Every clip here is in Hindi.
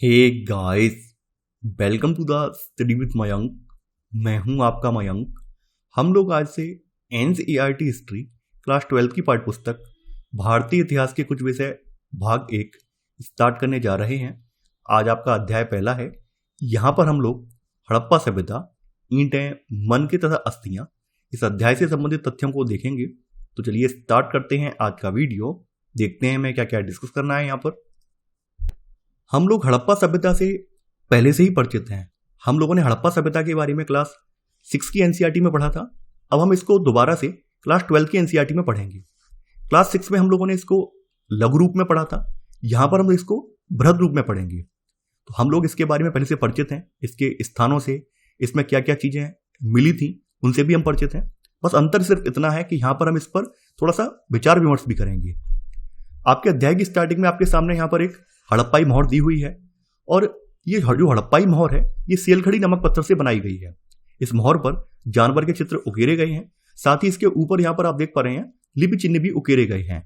Hey guys, welcome to the study with Mayank. मैं हूं आपका मयंक। हम लोग आज से एनसीईआरटी हिस्ट्री क्लास 12 की पाठ्य पुस्तक भारतीय इतिहास के कुछ विषय भाग 1 स्टार्ट करने जा रहे हैं। आज आपका अध्याय पहला है। यहाँ पर हम लोग हड़प्पा सभ्यता, ईंटें, मनके तथा अस्थियां, इस अध्याय से संबंधित तथ्यों को देखेंगे। तो चलिए स्टार्ट करते हैं आज का वीडियो। देखते हैं मैं क्या क्या डिस्कस करना है। यहाँ पर हम लोग हड़प्पा सभ्यता से पहले से ही परिचित हैं। हम लोगों ने हड़प्पा सभ्यता के बारे में क्लास 6 की एनसीईआरटी में पढ़ा था। अब हम इसको दोबारा से क्लास 12 की एनसीईआरटी में पढ़ेंगे। क्लास 6 में हम लोगों ने इसको लघु रूप में पढ़ा था। यहाँ पर हम इसको बृहद रूप में पढ़ेंगे। तो हम लोग इसके बारे में पहले से परिचित हैं। इसके स्थानों से, इसमें क्या क्या चीजें मिली थी, उनसे भी हम परिचित हैं। बस अंतर सिर्फ इतना है कि यहाँ पर हम इस पर थोड़ा सा विचार विमर्श भी करेंगे। आपके अध्याय की स्टार्टिंग में आपके सामने यहाँ पर एक हड़प्पाई मोहर दी हुई है, और ये जो हड़प्पाई मोहर है ये सेलखड़ी नमक पत्थर से बनाई गई है। इस मोहर पर जानवर के चित्र उकेरे गए हैं। साथ ही इसके ऊपर यहाँ पर आप देख पा रहे हैं लिपि चिन्ह भी उकेरे गए हैं।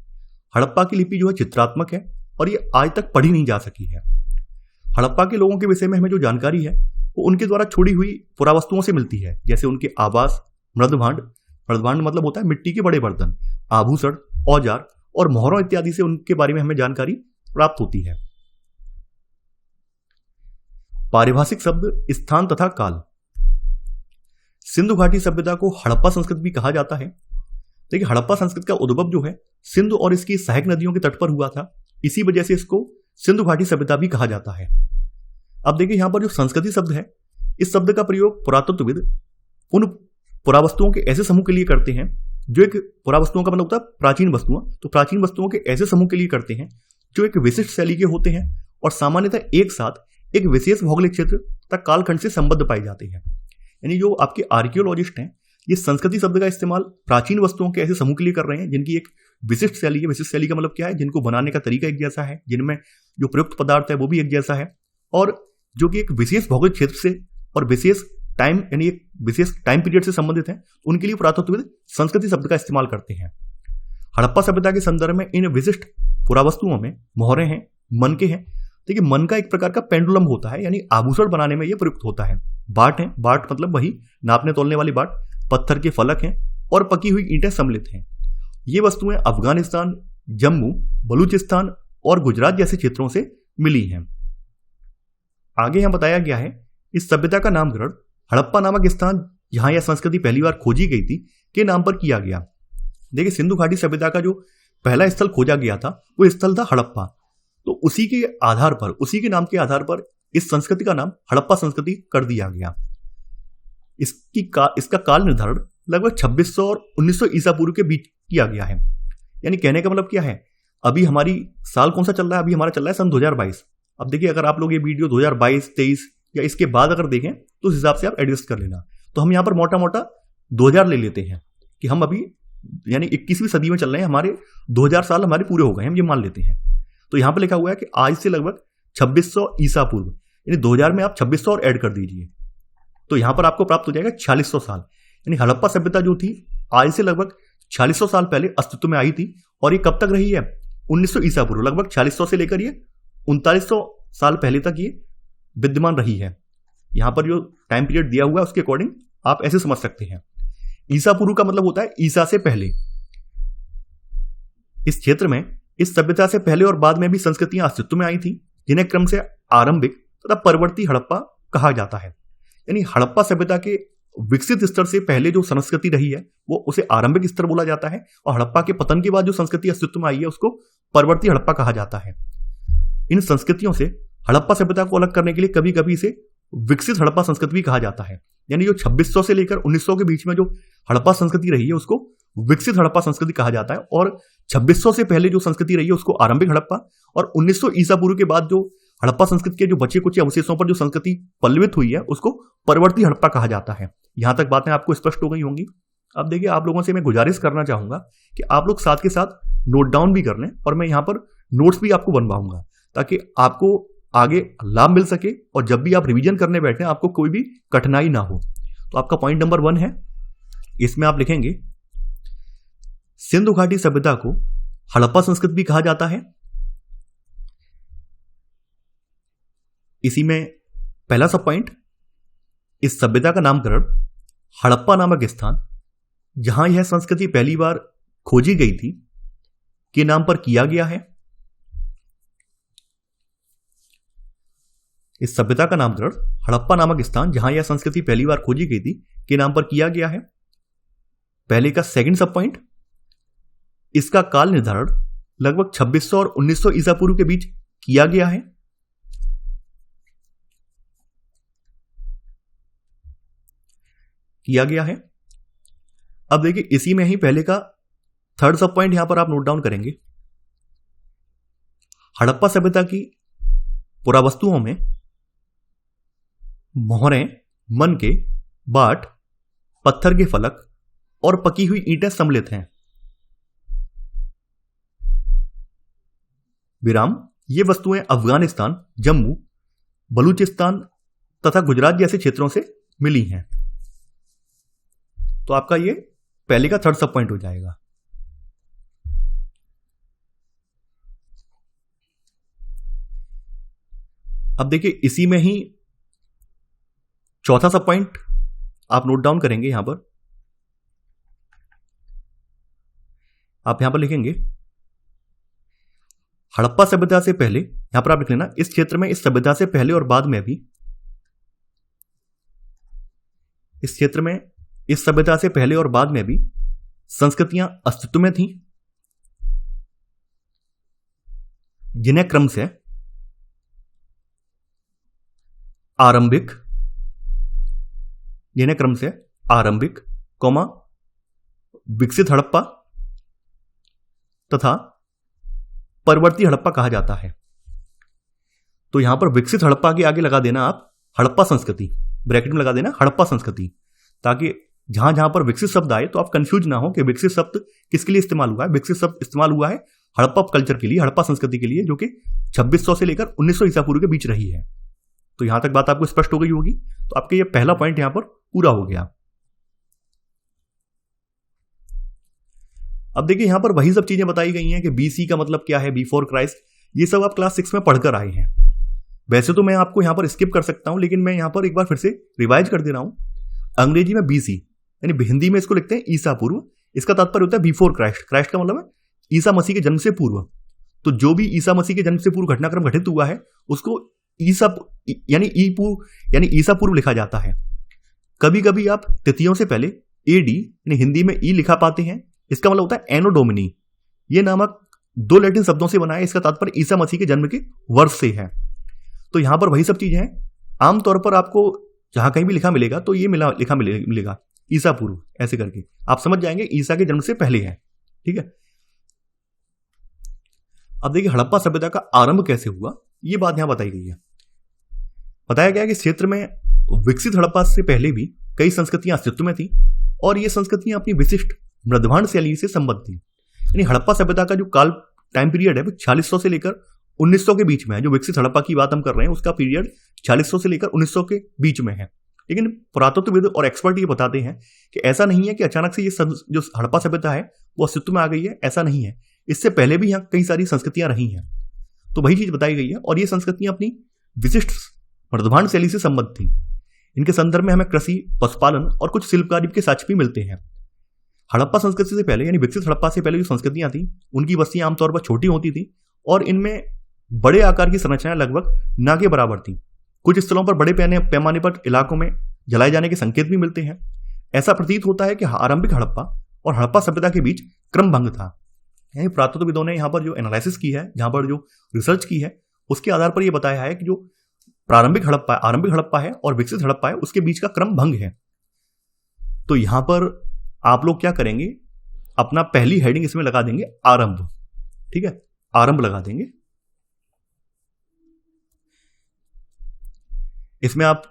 हड़प्पा की लिपि जो है चित्रात्मक है और ये आज तक पढ़ी नहीं जा सकी है। हड़प्पा के लोगों के विषय में हमें जो जानकारी है वो उनके द्वारा छोड़ी हुई पुरावस्तुओं से मिलती है, जैसे उनके आवास, मृदभांड मतलब होता है मिट्टी के बड़े बर्तन, आभूषण, औजार और मोहरों इत्यादि से उनके बारे में हमें जानकारी प्राप्त होती है। पारिभाषिक शब्द स्थान तथा काल। सिंधु घाटी सभ्यता को हड़प्पा संस्कृति भी कहा जाता है। देखिए, हड़प्पा संस्कृति का उद्भव जो है सिंधु और इसकी सहायक नदियों के तट पर हुआ था। इसी वजह से इसको सिंधु घाटी सभ्यता भी कहा जाता है। अब देखिए, यहां पर जो संस्कृति शब्द है, इस शब्द का प्रयोग पुरातत्वविद उन पुरावस्तुओं के ऐसे समूह के लिए करते हैं जो एक पुरावस्तुओं का मतलब होता है प्राचीन वस्तुओं, तो प्राचीन वस्तुओं के ऐसे समूह के लिए करते हैं जो एक विशिष्ट शैली के होते हैं और सामान्यतः एक साथ एक विशेष भौगोलिक क्षेत्र तथा कालखंड से संबद्ध पाए जाते हैं। यानी जो आपके आर्कियोलॉजिस्ट हैं, ये संस्कृति शब्द का इस्तेमाल प्राचीन वस्तुओं के ऐसे समूह के लिए कर रहे हैं जिनकी एक विशिष्ट शैली है। विशिष्ट शैली का मतलब क्या है? जिनको बनाने का तरीका एक जैसा है, जिनमें जो प्रयुक्त पदार्थ है वो भी एक जैसा है, और जो कि एक विशेष भौगोलिक क्षेत्र से और विशेष टाइम यानी एक विशेष टाइम पीरियड से संबंधित है। उनके लिए पुरातत्वविद संस्कृति शब्द का इस्तेमाल करते हैं। हड़प्पा सभ्यता के संदर्भ में इन विशिष्ट पुरावस्तुओं में मोहरें हैं, मनके हैं। देखिए, मन का एक प्रकार का पेंडुलम होता है, यानी आभूषण बनाने में यह प्रयुक्त होता है। बाट है, बाट मतलब वही नापने तोलने वाली बाट, पत्थर के फलक हैं और पकी हुई ईंटें सम्मिलित हैं। ये वस्तुएं अफगानिस्तान, जम्मू, बलूचिस्तान और गुजरात जैसे क्षेत्रों से मिली हैं। आगे यहां बताया गया है इस सभ्यता का नामकरण हड़प्पा नामक स्थान जहां यह संस्कृति पहली बार खोजी गई थी के नाम पर किया गया। देखिए, सिंधु घाटी सभ्यता का जो पहला स्थल खोजा गया था वो स्थल था हड़प्पा। तो उसी के आधार पर, उसी के नाम के आधार पर इस संस्कृति का नाम हड़प्पा संस्कृति कर दिया गया। इसका काल निर्धारण लगभग 2600 और 1900 ईसा पूर्व के बीच किया गया है। यानी कहने का मतलब क्या है, अभी हमारी साल कौन सा चल रहा है? अभी हमारा चल रहा है सन 2022। अब देखिए, अगर आप लोग ये वीडियो 2022, 23 या इसके बाद अगर देखें तो उस हिसाब से आप एडजस्ट कर लेना। तो हम यहाँ पर मोटा मोटा 2000 ले लेते हैं कि हम अभी यानी 21वीं सदी में चल रहे हैं। हमारे 2000 साल हमारे पूरे हो गए, हम ये मान लेते हैं। तो यहाँ पर लिखा हुआ है कि आज से लगभग 2600 ईसा पूर्व, यानी 2000 में आप 2600 और ऐड कर दीजिए, तो यहाँ पर आपको प्राप्त हो जाएगा 4600 साल। यानी हड़प्पा सभ्यता जो थी आज से लगभग 4600 साल पहले अस्तित्व में आई थी। और ये कब तक रही है? 1900 ईसा पूर्व, लगभग 4600 से लेकर ये 3900 साल पहले तक ये विद्यमान रही है। यहां पर जो टाइम पीरियड दिया हुआ है उसके अकॉर्डिंग आप ऐसे समझ सकते हैं। ईसा पूर्व का मतलब होता है ईसा से पहले। इस क्षेत्र में इस सभ्यता से पहले और बाद में भी संस्कृतियां अस्तित्व में आई थी, जिन्हें क्रम से आरंभिक तथा परवर्ती हड़प्पा कहा जाता है। यानी हड़प्पा सभ्यता के विकसित स्तर से पहले जो संस्कृति रही है वो उसे आरंभिक स्तर बोला जाता है, और हड़प्पा के पतन के बाद जो संस्कृति अस्तित्व में आई है उसको परवर्ती हड़प्पा कहा जाता है। इन संस्कृतियों से हड़प्पा सभ्यता को अलग करने के लिए कभी कभी इसे विकसित हड़प्पा संस्कृति भी कहा जाता है। यानी जो 2600 से लेकर 1900 के बीच में जो हड़प्पा संस्कृति रही है उसको विकसित हड़प्पा संस्कृति कहा जाता है, और 2600 से पहले जो संस्कृति रही है उसको आरंभिक हड़प्पा, और 1900 ईसा पूर्व के बाद जो हड़प्पा संस्कृति के जो बचे कुछ अवशेषों पर जो संस्कृति पल्लवित हुई है उसको परवर्ती हड़प्पा कहा जाता है। यहां तक बातें आपको स्पष्ट हो गई होंगी। अब देखिए, आप लोगों से मैं गुजारिश करना चाहूंगा कि आप लोग साथ के साथ नोट डाउन भी कर लें, और मैं यहाँ पर नोट्स भी आपको बनवाऊंगा ताकि आपको आगे लाभ मिल सके, और जब भी आप रिवीजन करने बैठे आपको कोई भी कठिनाई ना हो। तो आपका पॉइंट नंबर 1 है, इसमें आप लिखेंगे सिंधु घाटी सभ्यता को हड़प्पा संस्कृति भी कहा जाता है। इसी में पहला सब पॉइंट, इस सभ्यता का नामकरण हड़प्पा नामक स्थान जहां यह संस्कृति पहली बार खोजी गई थी के नाम पर किया गया है। इस सभ्यता का नामकरण हड़प्पा नामक स्थान जहां यह संस्कृति पहली बार खोजी गई थी के नाम पर किया गया है। पहले का सेकंड सब पॉइंट, इसका काल निर्धारण लगभग 2600 और 1900 ईसा पूर्व के बीच किया गया है। अब देखिए इसी में ही पहले का थर्ड सब पॉइंट यहां पर आप नोट डाउन करेंगे। हड़प्पा सभ्यता की पुरावस्तुओं में मोहरें, मनके, बाट, पत्थर के फलक और पकी हुई ईंटें सम्मिलित हैं। विराम, ये वस्तुएं अफगानिस्तान, जम्मू, बलूचिस्तान तथा गुजरात जैसे क्षेत्रों से मिली हैं। तो आपका ये पहले का थर्ड सब पॉइंट हो जाएगा। अब देखिए इसी में ही चौथा सब पॉइंट आप नोट डाउन करेंगे। यहां पर आप यहां पर लिखेंगे हड़प्पा सभ्यता से पहले, यहां पर आप लिख लेना इस क्षेत्र में इस सभ्यता से पहले और बाद में भी, इस क्षेत्र में इस सभ्यता से पहले और बाद में भी संस्कृतियां अस्तित्व में थीं, जिन्हें क्रम से आरंभिक, विकसित हड़प्पा तथा परवर्ती हड़प्पा कहा जाता है। तो यहां पर विकसित हड़प्पा के आगे लगा देना आप हड़प्पा संस्कृति, ब्रैकेट में लगा देना हड़प्पा संस्कृति, ताकि जहां जहां पर विकसित शब्द आए तो आप कंफ्यूज ना हो कि विकसित शब्द किसके लिए इस्तेमाल हुआ है। विकसित शब्द इस्तेमाल हुआ है हड़प्पा कल्चर के लिए, हड़प्पा संस्कृति के लिए, जो कि 2600 से लेकर 1900 ईसा पूर्व के बीच रही है। तो यहां तक बात आपको स्पष्ट हो गई होगी। तो आपके ये पहला पॉइंट यहां पर पूरा हो गया। अब देखिए यहां पर वही सब चीजें बताई गई हैं कि बीसी का मतलब क्या है, बिफोर क्राइस्ट, ये सब आप क्लास 6 में पढ़कर आए हैं। वैसे तो मैं आपको यहां पर स्किप कर सकता हूं, लेकिन मैं यहां पर एक बार फिर से रिवाइज कर दे रहा हूं। अंग्रेजी में बीसी, यानी हिंदी में इसको लिखते हैं ईसा पूर्व, इसका तात्पर्य होता है बिफोर क्राइस्ट। क्राइस्ट का मतलब है ईसा मसीह के जन्म से पूर्व। तो जो भी ईसा मसीह के जन्म से पूर्व घटनाक्रम घटित हुआ है उसको ईसा यानी ईसा पूर्व लिखा जाता है। कभी कभी आप तिथियों से पहले एडी यानी हिंदी में ई लिखा पाते हैं, इसका मतलब होता है एनो डोमिनी। ये नामक दो लैटिन शब्दों से बना है, इसका तात्पर्य ईसा मसीह के जन्म के वर्ष से है। तो यहां पर वही सब चीजें हैं। आमतौर पर आपको जहां कहीं भी लिखा मिलेगा तो ये लिखा मिलेगा ईसा पूर्व, ऐसे करके आप समझ जाएंगे ईसा के जन्म से पहले है। ठीक है। अब देखिए हड़प्पा सभ्यता का आरंभ कैसे हुआ, ये बात यहां बताई गई है। बताया गया कि क्षेत्र में विकसित हड़प्पा से पहले भी कई संस्कृतियां अस्तित्व में थी और ये संस्कृतियां अपनी विशिष्ट मृदभांड शैली से संबद्ध थी। यानी हड़प्पा सभ्यता का जो टाइम पीरियड है वो 4600 से लेकर 1900 के बीच में है। जो विकसित हड़प्पा की बात हम कर रहे हैं उसका पीरियड 4600 से लेकर 1900 के बीच में है। लेकिन पुरातत्वविद और एक्सपर्ट ये बताते हैं कि ऐसा नहीं है कि अचानक से ये जो हड़प्पा सभ्यता है वो अस्तित्व में आ गई है, ऐसा नहीं है। इससे पहले भी यहाँ कई सारी संस्कृतियां रही हैं। तो वही चीज बताई गई है और ये संस्कृतियां अपनी विशिष्ट मृदभांड शैली से संबद्ध थी। इनके संदर्भ में हमें कृषि, पशुपालन और कुछ शिल्पकारी के साक्ष्य भी मिलते हैं। हड़प्पा संस्कृति से पहले यानी विकसित हड़प्पा से पहले जो संस्कृतियां थी उनकी बस्तियां आमतौर पर छोटी होती थी और इनमें बड़े आकार की संरचनाएं लगभग ना के बराबर थी। कुछ स्थलों पर बड़े पैमाने पर इलाकों में जलाए जाने के संकेत भी मिलते हैं। ऐसा प्रतीत होता है कि आरंभिक हड़प्पा और हड़प्पा सभ्यता के बीच क्रमभंग था। यानी पुरातत्वविदों ने यहाँ पर जो एनालिसिस की है, जहां पर जो रिसर्च की है, उसके आधार पर यह बताया है कि जो आरंभिक हड़प्पा है और विकसित हड़प्पा है उसके बीच का क्रम भंग है। तो यहां पर आप लोग क्या करेंगे, अपना पहली हेडिंग इसमें लगा देंगे आरंभ। ठीक है, आरंभ लगा देंगे। इसमें आप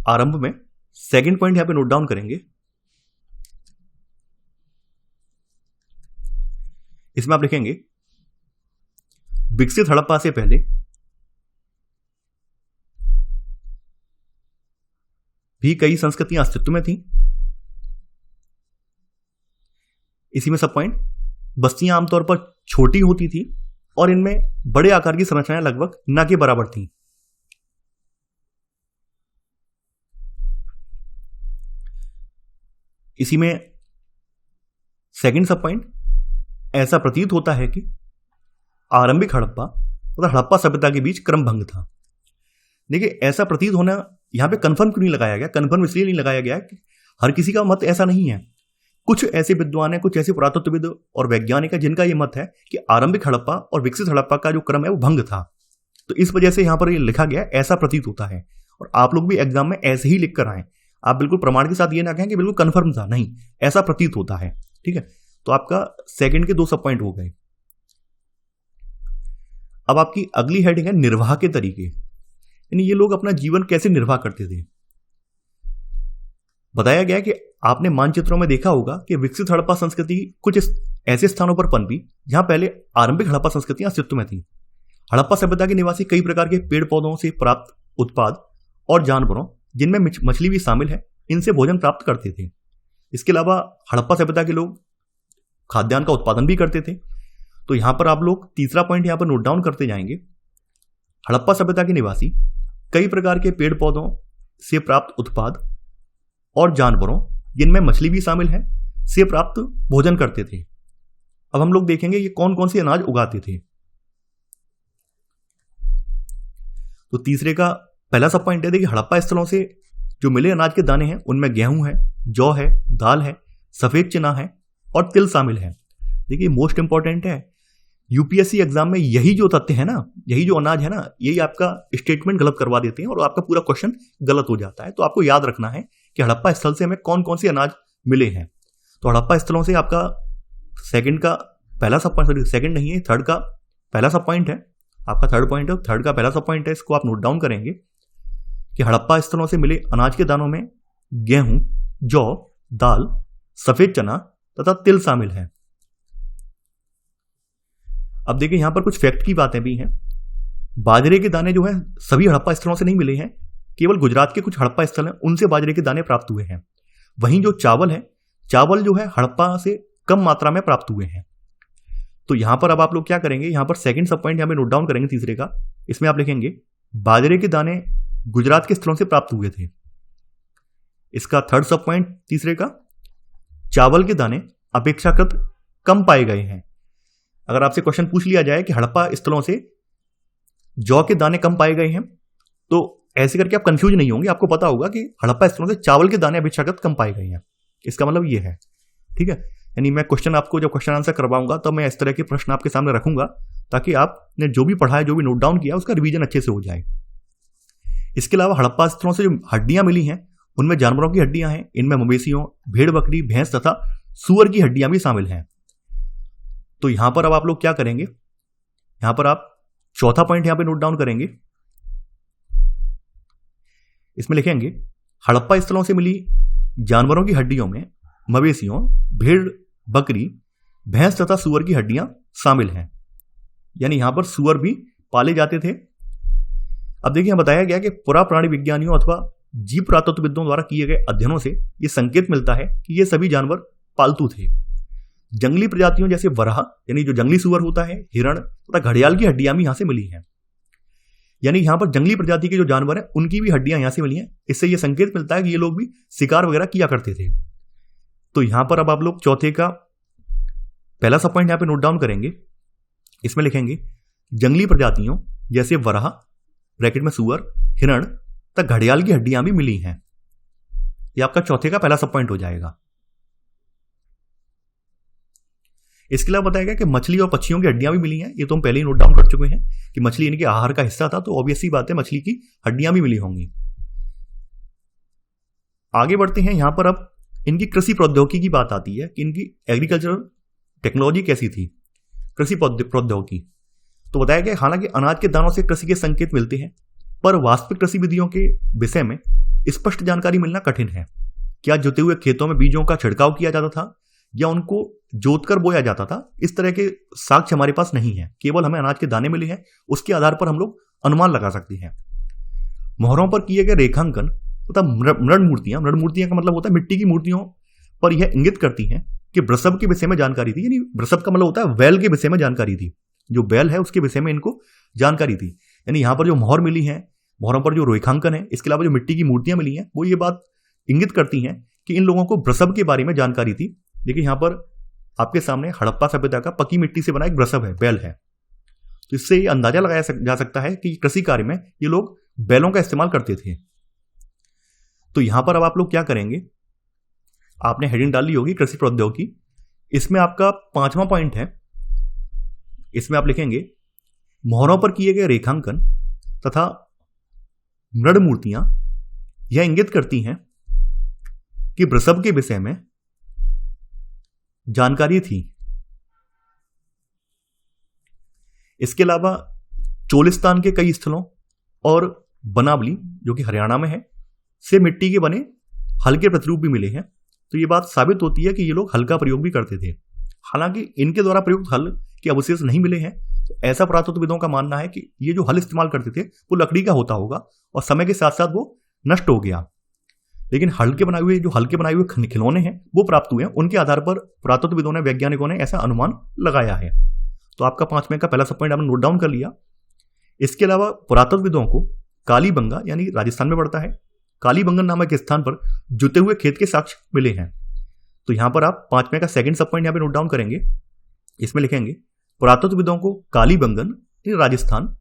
आरंभ में सेकंड पॉइंट यहां पे नोट डाउन करेंगे। इसमें आप लिखेंगे विकसित हड़प्पा से पहले भी कई संस्कृतियां अस्तित्व में थीं। इसी में सब पॉइंट, बस्तियां आमतौर पर छोटी होती थी और इनमें बड़े आकार की संरचनाएं लगभग ना के बराबर थीं। इसी में सेकंड सब पॉइंट, ऐसा प्रतीत होता है कि आरंभिक हड़प्पा तथा हड़प्पा सभ्यता के बीच क्रम भंग था। देखिए, ऐसा प्रतीत होना यहां पे कंफर्म क्यों नहीं लगाया गया? कंफर्म इसलिए नहीं लगाया गया कि हर किसी का मत ऐसा नहीं है। कुछ ऐसे विद्वान हैं, कुछ ऐसे पुरातत्वविद और वैज्ञानिक हैं जिनका यह मत है कि आरंभिक हड़प्पा और विकसित हड़प्पा का जो क्रम है वो भंग था। तो इस वजह से यहां पर ये लिखा गया, ऐसा प्रतीत होता है। और आप लोग भी एग्जाम में ऐसे ही लिख कर आए, आप बिल्कुल प्रमाण के साथ ये ना कहें कि बिल्कुल कंफर्म था, नहीं, ऐसा प्रतीत होता है। ठीक है, तो आपका सेकंड के 2 सब पॉइंट हो गए। अब आपकी अगली हेडिंग है निर्वाह के तरीके, यानी ये लोग अपना जीवन कैसे निर्वाह करते थे। बताया गया कि आपने मानचित्रों में देखा होगा कि विकसित हड़प्पा संस्कृति कुछ ऐसे स्थानों पर पनपी जहां पहले आरंभिक हड़प्पा संस्कृतियां अस्तित्व में थी। हड़प्पा सभ्यता के निवासी कई प्रकार के पेड़ पौधों से प्राप्त उत्पाद और जानवरों, जिनमें मछली भी शामिल है, इनसे भोजन प्राप्त करते थे। इसके अलावा हड़प्पा सभ्यता के लोग खाद्यान्न का उत्पादन भी करते थे। तो यहां पर आप लोग तीसरा पॉइंट यहां पर नोट डाउन करते जाएंगे। हड़प्पा सभ्यता के निवासी कई प्रकार के पेड़ पौधों से प्राप्त उत्पाद और जानवरों, जिनमें मछली भी शामिल है, से प्राप्त भोजन करते थे। अब हम लोग देखेंगे ये कौन कौन से अनाज उगाते थे। तो तीसरे का पहला सब पॉइंट है, देखिए हड़प्पा स्थलों से जो मिले अनाज के दाने हैं उनमें गेहूं है, जौ है, दाल है, सफेद चना है और तिल शामिल है। देखिए मोस्ट इंपॉर्टेंट है, यूपीएससी एग्जाम में यही जो तथ्य है ना, यही जो अनाज है ना, यही आपका स्टेटमेंट गलत करवा देते हैं और आपका पूरा क्वेश्चन गलत हो जाता है। तो आपको याद रखना है कि हड़प्पा स्थल से हमें कौन कौन से अनाज मिले हैं। तो हड़प्पा स्थलों से आपका सेकंड का पहला सब पॉइंट, सेकंड नहीं है, थर्ड का पहला सब पॉइंट है, आपका थर्ड पॉइंट है, थर्ड का पहला सब पॉइंट है, इसको आप नोट डाउन करेंगे कि हड़प्पा स्थलों से मिले अनाज के दानों में गेहूं, जौ, दाल, सफेद चना तथा तिल शामिल है। अब देखिए यहां पर कुछ फैक्ट की बातें भी हैं। बाजरे के दाने जो है सभी हड़प्पा स्थलों से नहीं मिले हैं, केवल गुजरात के कुछ हड़प्पा स्थल हैं उनसे बाजरे के दाने प्राप्त हुए हैं। वहीं जो चावल है, चावल जो है हड़प्पा से कम मात्रा में प्राप्त हुए हैं। तो यहां पर अब आप लोग क्या करेंगे, यहां पर सेकंड सब पॉइंट यहां पे नोट डाउन करेंगे तीसरे का, इसमें आप लिखेंगे बाजरे के दाने गुजरात के स्थलों से प्राप्त हुए थे। इसका थर्ड सब पॉइंट तीसरे का, चावल के दाने अपेक्षाकृत कम पाए गए हैं। अगर आपसे क्वेश्चन पूछ लिया जाए कि हड़प्पा स्थलों से जौ के दाने कम पाए गए हैं, तो ऐसे करके आप कंफ्यूज नहीं होंगे, आपको पता होगा कि हड़प्पा स्थलों से चावल के दाने अपेक्षाकृत कम पाए गए हैं। इसका मतलब ये है, ठीक है। यानी मैं क्वेश्चन आपको जब क्वेश्चन आंसर करवाऊंगा तो मैं इस तरह के प्रश्न आपके सामने रखूंगा ताकि आपने जो भी पढ़ा है, जो भी नोट डाउन किया, उसका रिवीजन अच्छे से हो जाए। इसके अलावा हड़प्पा स्थलों से जो हड्डियां मिली हैं उनमें जानवरों की हड्डियां हैं, इनमें मवेशियों, भेड़, बकरी, भैंस तथा सूअर की हड्डियां भी शामिल हैं। तो यहां पर अब आप लोग क्या करेंगे, यहां पर आप चौथा पॉइंट यहां पे नोट डाउन करेंगे, इसमें लिखेंगे हड़प्पा स्थलों से मिली जानवरों की हड्डियों में मवेशियों, भेड़, बकरी, भैंस तथा सूअर की हड्डियां शामिल हैं। यानी यहां पर सूअर भी पाले जाते थे। अब देखिए बताया गया कि पुरा प्राणी विज्ञानियों अथवा जीव पुरातत्वविदों द्वारा किए गए अध्ययनों से यह संकेत मिलता है कि ये सभी जानवर पालतू थे। जंगली प्रजातियों जैसे वराह, यानी जो जंगली सूअर होता है, हिरण तथा घड़ियाल की हड्डियां भी यहां से मिली हैं। यानी यहां पर जंगली प्रजाति के जो जानवर हैं उनकी भी हड्डियां यहां से मिली हैं। इससे यह संकेत मिलता है कि ये लोग भी शिकार वगैरह किया करते थे। तो यहां पर अब आप लोग चौथे का पहला सब पॉइंट यहां पे नोट डाउन करेंगे, इसमें लिखेंगे जंगली प्रजातियों जैसे वराह ब्रैकेट में सूअर, हिरण तथा घड़ियाल की हड्डियां भी मिली हैं। यह आपका चौथे का पहला सब पॉइंट हो जाएगा। इसके अलावा बताया गया कि मछली और पक्षियों की हड्डियां भी मिली हैं। ये तो हम पहले ही नोट डाउन कर चुके हैं कि मछली इनके आहार का हिस्सा था, तो ऑब्वियस सी बात है मछली की हड्डियां भी मिली होंगी। आगे बढ़ते हैं, यहां पर अब इनकी कृषि प्रौद्योगिकी की बात आती है कि इनकी एग्रीकल्चरल टेक्नोलॉजी कैसी थी, कृषि प्रौद्योगिकी। तो बताया गया हालांकि अनाज के दानों से कृषि के संकेत मिलते हैं, पर वास्तविक कृषि विधियों के विषय में स्पष्ट जानकारी मिलना कठिन है। क्या जुते हुए खेतों में बीजों का छिड़काव किया जाता था या उनको जोतकर बोया जाता था, इस तरह के साक्ष्य हमारे पास नहीं है। केवल हमें अनाज के दाने मिले हैं, उसके आधार पर हम लोग अनुमान लगा सकते हैं। मोहरों पर किए गए रेखांकन तथा मृण मूर्तियां का मतलब होता है मिट्टी की मूर्तियों पर यह इंगित करती हैं कि वृषभ के विषय में जानकारी थी। यानी वृषभ का मतलब होता है बैल के विषय में जानकारी थी, जो बैल है उसके विषय में इनको जानकारी थी। यानी यहां पर जो मोहर मिली है, मोहरों पर जो रेखांकन है, इसके अलावा जो मिट्टी की मूर्तियां मिली हैं, वो ये बात इंगित करती हैं कि इन लोगों को ब्रसब के बारे में जानकारी थी। देखिए यहां पर आपके सामने हड़प्पा सभ्यता का पक्की मिट्टी से बना एक ब्रसब है, बैल है। तो इससे ये अंदाजा लगाया जा सकता है कि कृषि कार्य में ये लोग बैलों का इस्तेमाल करते थे। तो यहां पर अब आप लोग क्या करेंगे, आपने हेडिंग डाल ली होगी कृषि प्रौद्योगिकी। इसमें आपका 5वां पॉइंट है, इसमें आप लिखेंगे मोहरों पर किए गए रेखांकन तथा मृद मूर्तियां यह इंगित करती हैं कि ब्रसब के विषय में जानकारी थी। इसके अलावा चोलिस्तान के कई स्थलों और बनावली जो कि हरियाणा में है से मिट्टी के बने हल्के प्रतिरूप भी मिले हैं। तो ये बात साबित होती है कि ये लोग हल का प्रयोग भी करते थे। हालांकि इनके द्वारा प्रयुक्त हल के अवशेष नहीं मिले हैं, तो ऐसा पुरातत्वविदों का मानना है कि ये जो हल इस्तेमाल करते थे वो लकड़ी का होता होगा और समय के साथ साथ वो नष्ट हो गया। लेकिन हल्के बनाए हुए खिलौने हैं वो प्राप्त हुए हैं। उनके आधार पर पुरातत्वविदों ने, वैज्ञानिकों ने ऐसा अनुमान लगाया है। तो आपका 5वें का पहला सब पॉइंट आपने नोट डाउन कर लिया। इसके अलावा पुरातत्वविदों को कालीबंगा यानी राजस्थान में पड़ता है, कालीबंगन नामक स्थान पर जुते हुए खेत के साक्ष्य मिले हैं। तो यहां पर आप 5वें का सेकंड सब पॉइंट यहां पे नोट डाउन करेंगे। इसमें लिखेंगे पुरातत्वविदों को कालीबंगन राजस्थान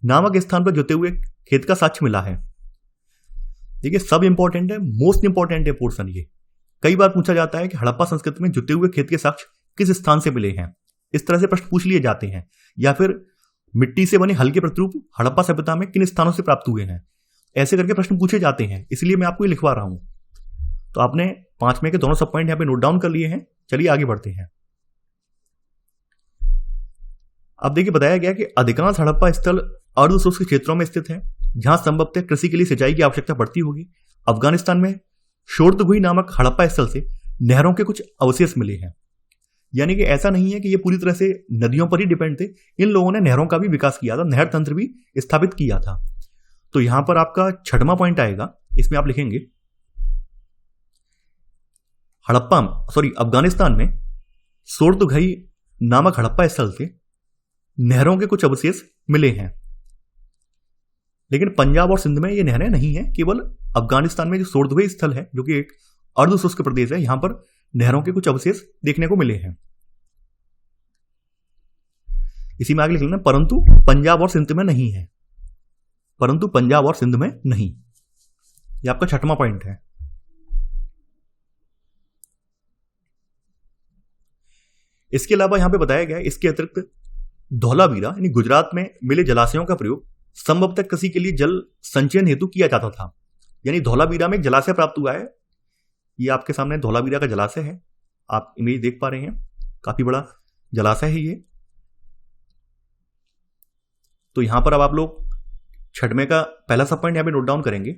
नामक स्थान पर जुते हुए खेत का साक्ष्य मिला है। देखिए सब इंपॉर्टेंट है, मोस्ट इंपॉर्टेंट है पोर्शन ये। कई बार पूछा जाता है कि हड़प्पा संस्कृति में जुटे हुए खेत के साक्ष्य किस स्थान से मिले हैं। इस तरह से प्रश्न पूछ लिए जाते हैं। या फिर मिट्टी से बने हल्के प्रतिरूप हड़प्पा सभ्यता में किन स्थानों से प्राप्त हुए हैं, ऐसे करके प्रश्न पूछे जाते हैं। इसलिए मैं आपको ये लिखवा रहा हूं। तो आपने 5वें के दोनों सब पॉइंट यहां पे नोट डाउन कर लिए हैं। चलिए आगे बढ़ते हैं। अब देखिए बताया गया कि अधिकांश हड़प्पा स्थल अर्ध शुष्क क्षेत्रों में स्थित है जहां संभवतः कृषि के लिए सिंचाई की आवश्यकता पड़ती होगी। अफगानिस्तान में शोर्तगुई नामक हड़प्पा स्थल से नहरों के कुछ अवशेष मिले हैं। यानी कि ऐसा नहीं है कि ये पूरी तरह से नदियों पर ही डिपेंड थे, इन लोगों ने नहरों का भी विकास किया था, नहर तंत्र भी स्थापित किया था। तो यहां पर आपका 6वां पॉइंट आएगा। इसमें आप लिखेंगे अफगानिस्तान में शोर्तगुई नामक हड़प्पा स्थल से नहरों के कुछ अवशेष मिले हैं। लेकिन पंजाब और सिंध में ये नहरें नहीं है, केवल अफगानिस्तान में जो शोर्तगुई स्थल है जो कि एक अर्ध शुष्क प्रदेश है, यहां पर नहरों के कुछ अवशेष देखने को मिले हैं। इसी में आगे लिख लेना परंतु पंजाब और सिंध में नहीं है, परंतु पंजाब और सिंध में नहीं। यह आपका 6वां पॉइंट है। इसके अलावा यहां पे बताया गया है, इसके अतिरिक्त धौलावीरा यानी गुजरात में मिले जलाशयों का प्रयोग संभवतः कृषि के लिए जल संचयन हेतु किया जाता था। यानी धौलावीरा में एक जलाशय प्राप्त हुआ है। ये आपके सामने धौलावीरा का जलाशय है, आप इमेज देख पा रहे हैं, काफी बड़ा जलाशय है ये। तो यहां पर अब आप लोग 6वें का पहला सब पॉइंट यहां पे नोट डाउन करेंगे।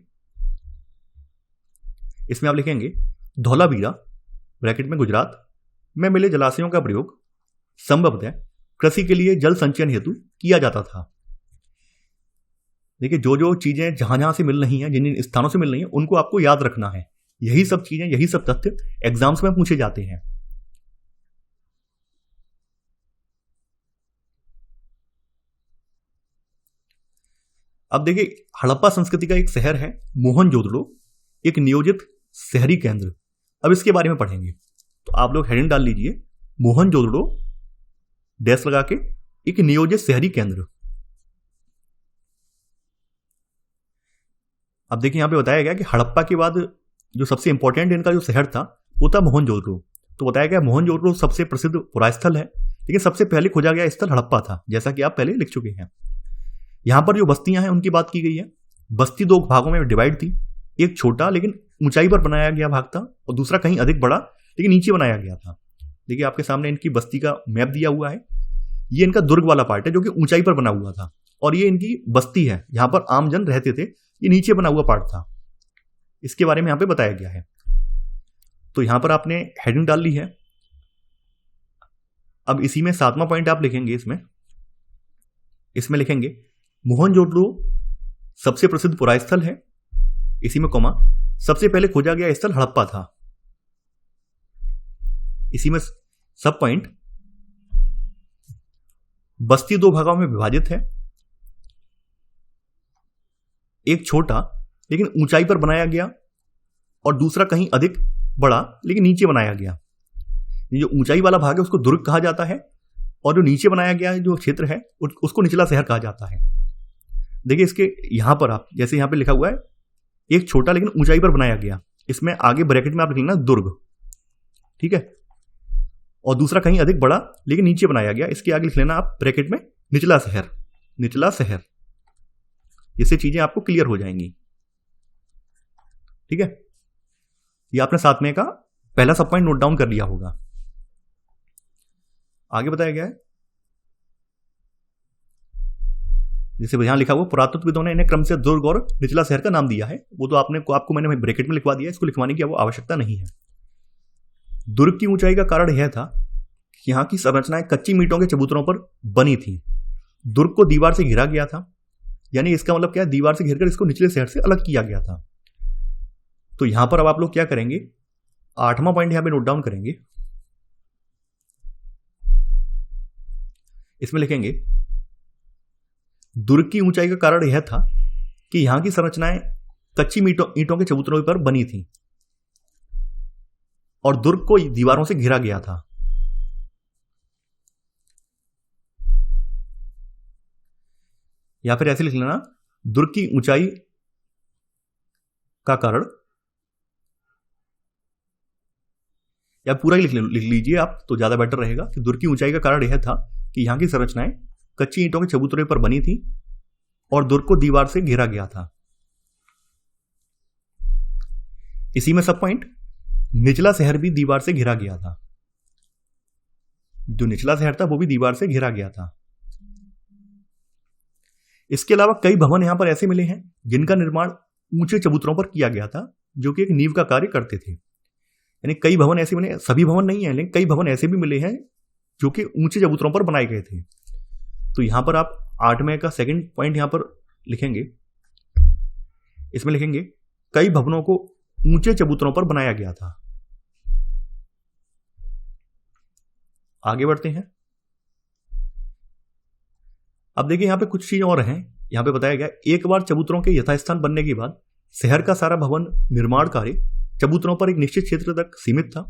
इसमें आप लिखेंगे धौलावीरा ब्रैकेट में गुजरात में मिले जलाशयों का प्रयोग संभवतः कृषि के लिए जल संचयन हेतु किया जाता था। देखिए जो जो चीजें जहां जहां से मिल रही हैं, जिन जिन स्थानों से मिल रही हैं, उनको आपको याद रखना है। यही सब चीजें, यही सब तथ्य एग्जाम्स में पूछे जाते हैं। अब देखिए हड़प्पा संस्कृति का एक शहर है मोहनजोदड़ो, एक नियोजित शहरी केंद्र। अब इसके बारे में पढ़ेंगे। तो आप लोग हेडिंग डाल लीजिए मोहनजोदड़ो डैश लगा के एक नियोजित शहरी केंद्र। अब देखिए यहां पे बताया गया कि हड़प्पा के बाद जो सबसे इंपॉर्टेंट इनका जो शहर था वो था मोहनजोदड़ो। तो बताया गया मोहनजोदड़ो सबसे प्रसिद्ध पुरास्थल है, लेकिन सबसे पहले खोजा गया स्थल हड़प्पा था, जैसा कि आप पहले लिख चुके हैं। यहां पर जो बस्तियां हैं उनकी बात की गई है। बस्ती 2 भागों में डिवाइड थी, एक छोटा लेकिन ऊंचाई पर बनाया गया भाग था और दूसरा कहीं अधिक बड़ा लेकिन नीचे बनाया गया था। देखिए आपके सामने इनकी बस्ती का मैप दिया हुआ है। ये इनका दुर्ग वाला पार्ट है जो कि ऊंचाई पर बना हुआ था, और ये इनकी बस्ती है जहां पर आमजन रहते थे। ये नीचे बना हुआ पार्ट था, इसके बारे में यहां पे बताया गया है। तो यहां पर आपने हेडिंग डाल ली है। अब इसी में 7वां पॉइंट आप लिखेंगे। इसमें लिखेंगे मोहनजोदड़ो सबसे प्रसिद्ध पुरास्थल है, इसी में कॉमा सबसे पहले खोजा गया स्थल हड़प्पा था। इसी में सब पॉइंट बस्ती 2 भागों में विभाजित है, एक छोटा लेकिन ऊंचाई पर बनाया गया और दूसरा कहीं अधिक बड़ा लेकिन नीचे बनाया गया। ये जो ऊंचाई वाला भाग है उसको दुर्ग कहा जाता है, और जो नीचे बनाया गया है जो क्षेत्र है उसको निचला शहर कहा जाता है। देखिए इसके यहां पर आप जैसे यहां पे लिखा हुआ है एक छोटा लेकिन ऊंचाई पर बनाया गया, इसमें आगे ब्रैकेट में आप लिखेंगे ना दुर्ग, ठीक है। और दूसरा कहीं अधिक बड़ा लेकिन नीचे बनाया गया, इसके आगे लिख लेना आप ब्रैकेट में निचला शहर, निचला शहर। इससे चीजें आपको क्लियर हो जाएंगी, ठीक है। ये आपने साथ में का पहला सब पॉइंट नोट डाउन कर लिया होगा। आगे बताया गया है जैसे यहां लिखा हुआ पुरातत्वविदों ने इन्हें क्रम से दुर्ग और निचला शहर का नाम दिया है, वो तो आपको मैंने ब्रैकेट में लिखवा दिया, इसको लिखवाने की आवश्यकता नहीं है। दुर्ग की ऊंचाई का कारण यह था कि यहां की संरचनाएं कच्ची ईंटों के चबूतरों पर बनी थी। दुर्ग को दीवार से घिरा गया था, यानी इसका मतलब क्या है, दीवार से घिरकर इसको निचले शहर से अलग किया गया था। तो यहां पर अब आप लोग क्या करेंगे, 8वां पॉइंट यहां पे नोट डाउन करेंगे। इसमें लिखेंगे दुर्ग की ऊंचाई का कारण यह था कि यहां की संरचनाएं कच्ची ईंटों के चबूतरों पर बनी थी और दुर्ग को दीवारों से घिरा गया था। या फिर ऐसे लिख लेना दुर्ग की ऊंचाई का कारण, या पूरा ही लिख लीजिए आप तो ज्यादा बेटर रहेगा कि दुर्ग की ऊंचाई का कारण यह था कि यहां की संरचनाएं कच्ची ईंटों के चबूतरे पर बनी थी और दुर्ग को दीवार से घेरा गया था। इसी में सब पॉइंट निचला शहर भी दीवार से घिरा गया था, जो निचला शहर था वो भी दीवार से घिरा गया था। इसके अलावा कई भवन यहां पर ऐसे मिले हैं जिनका निर्माण ऊंचे चबूतरों पर किया गया था, जो कि एक नींव का कार्य करते थे। यानी कई भवन ऐसे मिले, सभी भवन नहीं है लेकिन कई भवन ऐसे भी मिले हैं जो कि ऊंचे चबूतरों पर बनाए गए थे। तो यहां पर आप 8वें का सेकंड पॉइंट यहां पर लिखेंगे। इसमें लिखेंगे कई भवनों को ऊंचे चबूतरों पर बनाया गया था। आगे बढ़ते हैं। अब देखिए यहां पे कुछ चीजें और हैं। यहां पे बताया गया एक बार चबूतरों के यथास्थान बनने के बाद शहर का सारा भवन निर्माण कार्य चबूतरों पर एक निश्चित क्षेत्र तक सीमित था।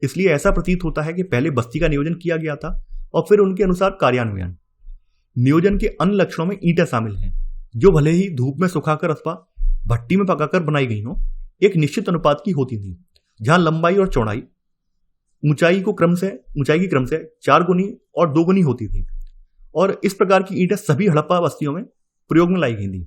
इसलिए ऐसा प्रतीत होता है कि पहले बस्ती का नियोजन किया गया था और फिर उनके अनुसार कार्यान्वयन। नियोजन के अन्य लक्षणों में ईंटें शामिल हैं, जो भले ही धूप में सुखाकर अथवा भट्टी में पकाकर बनाई गई हो, एक निश्चित अनुपात की होती थी, जहां लंबाई और चौड़ाई ऊंचाई की क्रम से 4 गुनी और 2 गुनी होती थी। और इस प्रकार की ईंटें सभी हड़प्पा बस्तियों में प्रयोग में लाई गई थी।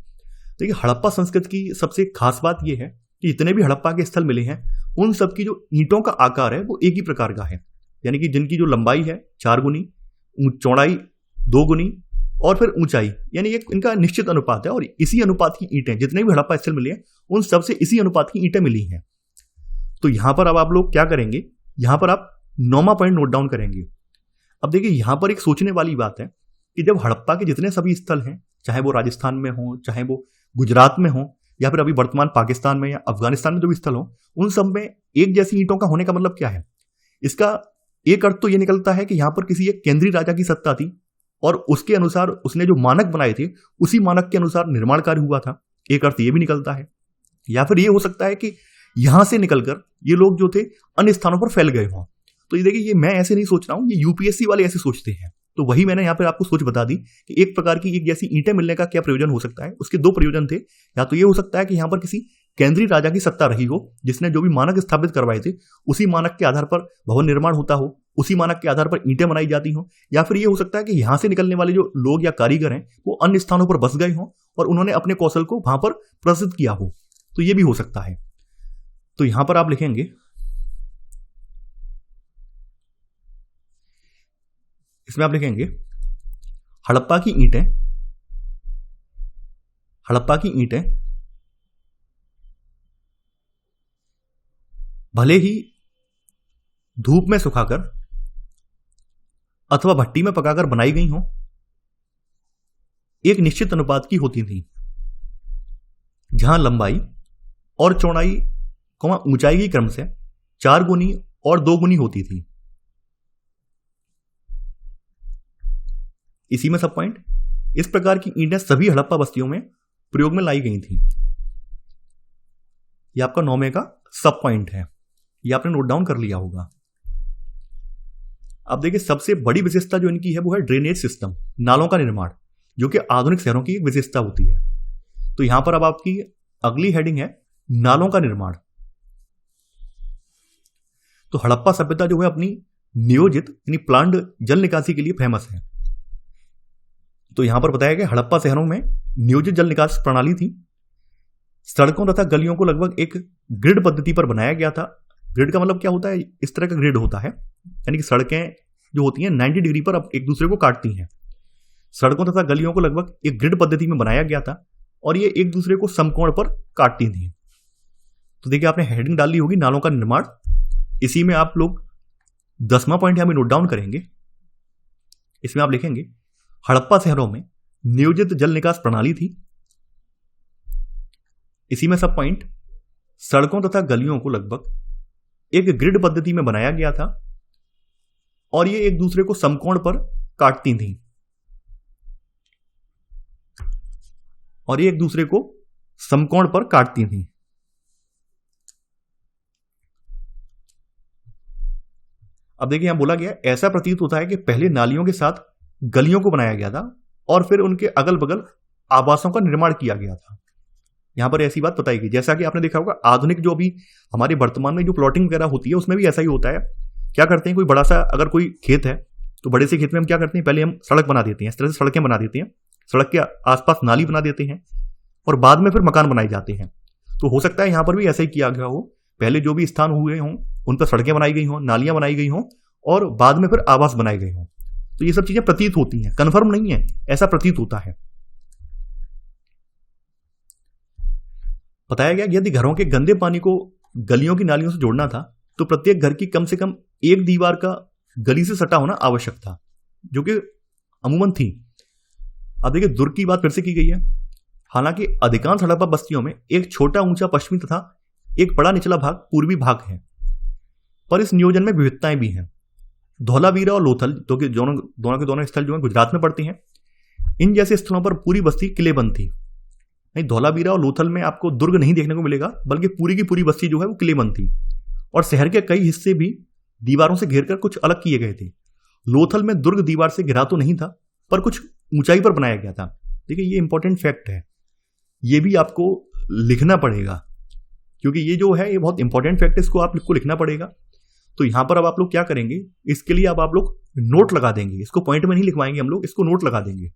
देखिए हड़प्पा संस्कृति की सबसे खास बात यह है कि जितने भी हड़प्पा के स्थल मिले हैं उन सब की जो ईंटों का आकार है वो एक ही प्रकार का है, यानी कि जिनकी जो लंबाई है 4 गुनी, चौड़ाई 2 गुनी और फिर ऊंचाई, यानी एक इनका निश्चित अनुपात है। और इसी अनुपात की ईंटें जितने भी हड़प्पा स्थल मिले हैं उन सबसे इसी अनुपात की ईंटें मिली हैं। तो यहां पर अब आप लोग क्या करेंगे, यहां पर आप 9वां पॉइंट नोट डाउन करेंगे। अब देखिए यहां पर एक सोचने वाली बात है कि जब हड़प्पा के जितने सभी स्थल हैं, चाहे वो राजस्थान में हो, चाहे वो गुजरात में हो, या फिर अभी वर्तमान पाकिस्तान में या अफगानिस्तान में जो भी स्थल हो, उन सब में एक जैसी ईंटों का होने का मतलब क्या है। इसका एक अर्थ तो ये निकलता है कि यहां पर किसी एक केंद्रीय राजा की सत्ता थी और उसके अनुसार उसने जो मानक बनाए थे उसी मानक के अनुसार निर्माण कार्य हुआ था। एक अर्थ ये भी निकलता है। या फिर ये हो सकता है कि यहां से निकलकर ये लोग जो थे अन्य स्थानों पर फैल गए हों। तो ये देखिए ये मैं ऐसे नहीं सोच रहा हूं, ये यूपीएससी वाले ऐसे सोचते हैं। तो वही मैंने यहाँ पे आपको सोच बता दी कि एक प्रकार की एक जैसी ईंटें मिलने का क्या प्रयोजन हो सकता है। उसके 2 प्रयोजन थे। या तो ये हो सकता है कि यहाँ पर किसी केंद्रीय राजा की सत्ता रही हो जिसने जो भी मानक स्थापित करवाए थे उसी मानक के आधार पर भवन निर्माण होता हो, उसी मानक के आधार पर ईंटें बनाई जाती हो। या फिर ये हो सकता है कि यहां से निकलने वाले जो लोग या कारीगर हैं वो अन्य स्थानों पर बस गए हों और उन्होंने अपने कौशल को वहां पर प्रसिद्ध किया हो। तो ये भी हो सकता है। तो यहां पर आप लिखेंगे, इसमें आप लिखेंगे हड़प्पा की ईंटें भले ही धूप में सुखाकर अथवा भट्टी में पकाकर बनाई गई हो, एक निश्चित अनुपात की होती थी, जहां लंबाई और चौड़ाई ऊंचाई की क्रम से 4 गुनी और 2 गुनी होती थी। इसी में सब पॉइंट इस प्रकार की ईंटें सभी हड़प्पा बस्तियों में प्रयोग में लाई गई थी। यह आपका 9वें का सब पॉइंट है। ये आपने नोट डाउन कर लिया होगा। अब देखिए सबसे बड़ी विशेषता जो इनकी है वो है ड्रेनेज सिस्टम, नालों का निर्माण, जो कि आधुनिक शहरों की एक विशेषता होती है। तो यहां पर अब आपकी अगली हेडिंग है नालों का निर्माण। तो हड़प्पा सभ्यता जो है अपनी नियोजित यानी प्लान्ड जल निकासी के लिए फेमस है। तो यहां पर बताया गया हड़प्पा शहरों में नियोजित जल निकास प्रणाली थी। सड़कों तथा गलियों को लगभग एक ग्रिड पद्धति पर बनाया गया था। ग्रिड का मतलब क्या होता है, इस तरह का ग्रिड होता है, यानी कि सड़कें जो होती हैं 90 डिग्री पर अब एक दूसरे को काटती हैं। सड़कों तथा गलियों को लगभग एक ग्रिड पद्धति में बनाया गया था और ये एक दूसरे को समकोण पर काटती थी। तो देखिए आपने हेडिंग डाली होगी नालों का निर्माण। इसी में आप लोग 10वां पॉइंट यहां पे नोट डाउन करेंगे। इसमें आप लिखेंगे हड़प्पा शहरों में नियोजित जल निकास प्रणाली थी। इसी में सब पॉइंट सड़कों तथा गलियों को लगभग एक ग्रिड पद्धति में बनाया गया था और ये एक दूसरे को समकोण पर काटती थी। और ये एक दूसरे को समकोण पर काटती थी। अब देखिए यहां बोला गया ऐसा प्रतीत होता है कि पहले नालियों के साथ गलियों को बनाया गया था और फिर उनके अगल बगल आवासों का निर्माण किया गया था। यहां पर ऐसी बात बताई गई, जैसा कि आपने देखा होगा आधुनिक जो अभी हमारे वर्तमान में जो प्लॉटिंग वगैरह होती है उसमें भी ऐसा ही होता है। क्या करते हैं, कोई बड़ा सा अगर कोई खेत है तो बड़े से खेत में हम क्या करते हैं, पहले हम सड़क बना देते हैं, इस तरह से सड़कें बना देते हैं, सड़क के आसपास नाली बना देते हैं और बाद में फिर मकान बनाए जाते हैं। तो हो सकता है यहां पर भी ऐसा ही किया गया हो, पहले जो भी स्थान हुए हों उन पर सड़कें बनाई गई हों, नालियां बनाई गई हों और बाद में फिर आवास बनाए गए हों। तो ये सब चीजें प्रतीत होती हैं, कन्फर्म नहीं है, ऐसा प्रतीत होता है। बताया गया यदि घरों के गंदे पानी को गलियों की नालियों से जोड़ना था तो प्रत्येक घर की कम से कम एक दीवार का गली से सटा होना आवश्यक था, जो कि अमूमन थी। अब देखिए दुर्ग की बात फिर से की गई है। हालांकि अधिकांश हड़प्पा बस्तियों में एक छोटा ऊंचा पश्चिमी तथा एक बड़ा निचला भाग पूर्वी भाग है, पर इस नियोजन में विविधताएं भी हैं। धौलावीरा और लोथल दोनों के दोनों स्थल जो है गुजरात में पड़ते हैं। इन जैसे स्थलों पर पूरी बस्ती किलेबंद थी। नहीं, धौलावीरा और लोथल में आपको दुर्ग नहीं देखने को मिलेगा, बल्कि पूरी की पूरी बस्ती जो है वो किलेबंद थी और शहर के कई हिस्से भी दीवारों से घेरकर कुछ अलग किए गए थे। लोथल में दुर्ग दीवार से घिरा तो नहीं था, पर कुछ ऊंचाई पर बनाया गया था। देखिए ये इंपॉर्टेंट फैक्ट है, ये भी आपको लिखना पड़ेगा, क्योंकि ये जो है ये बहुत इंपॉर्टेंट फैक्ट है, इसको आपको लिखना पड़ेगा। तो यहां पर अब आप लोग क्या करेंगे, इसके लिए अब आप लोग नोट लगा देंगे। इसको पॉइंट में नहीं लिखवाएंगे हम लोग, इसको नोट लगा देंगे।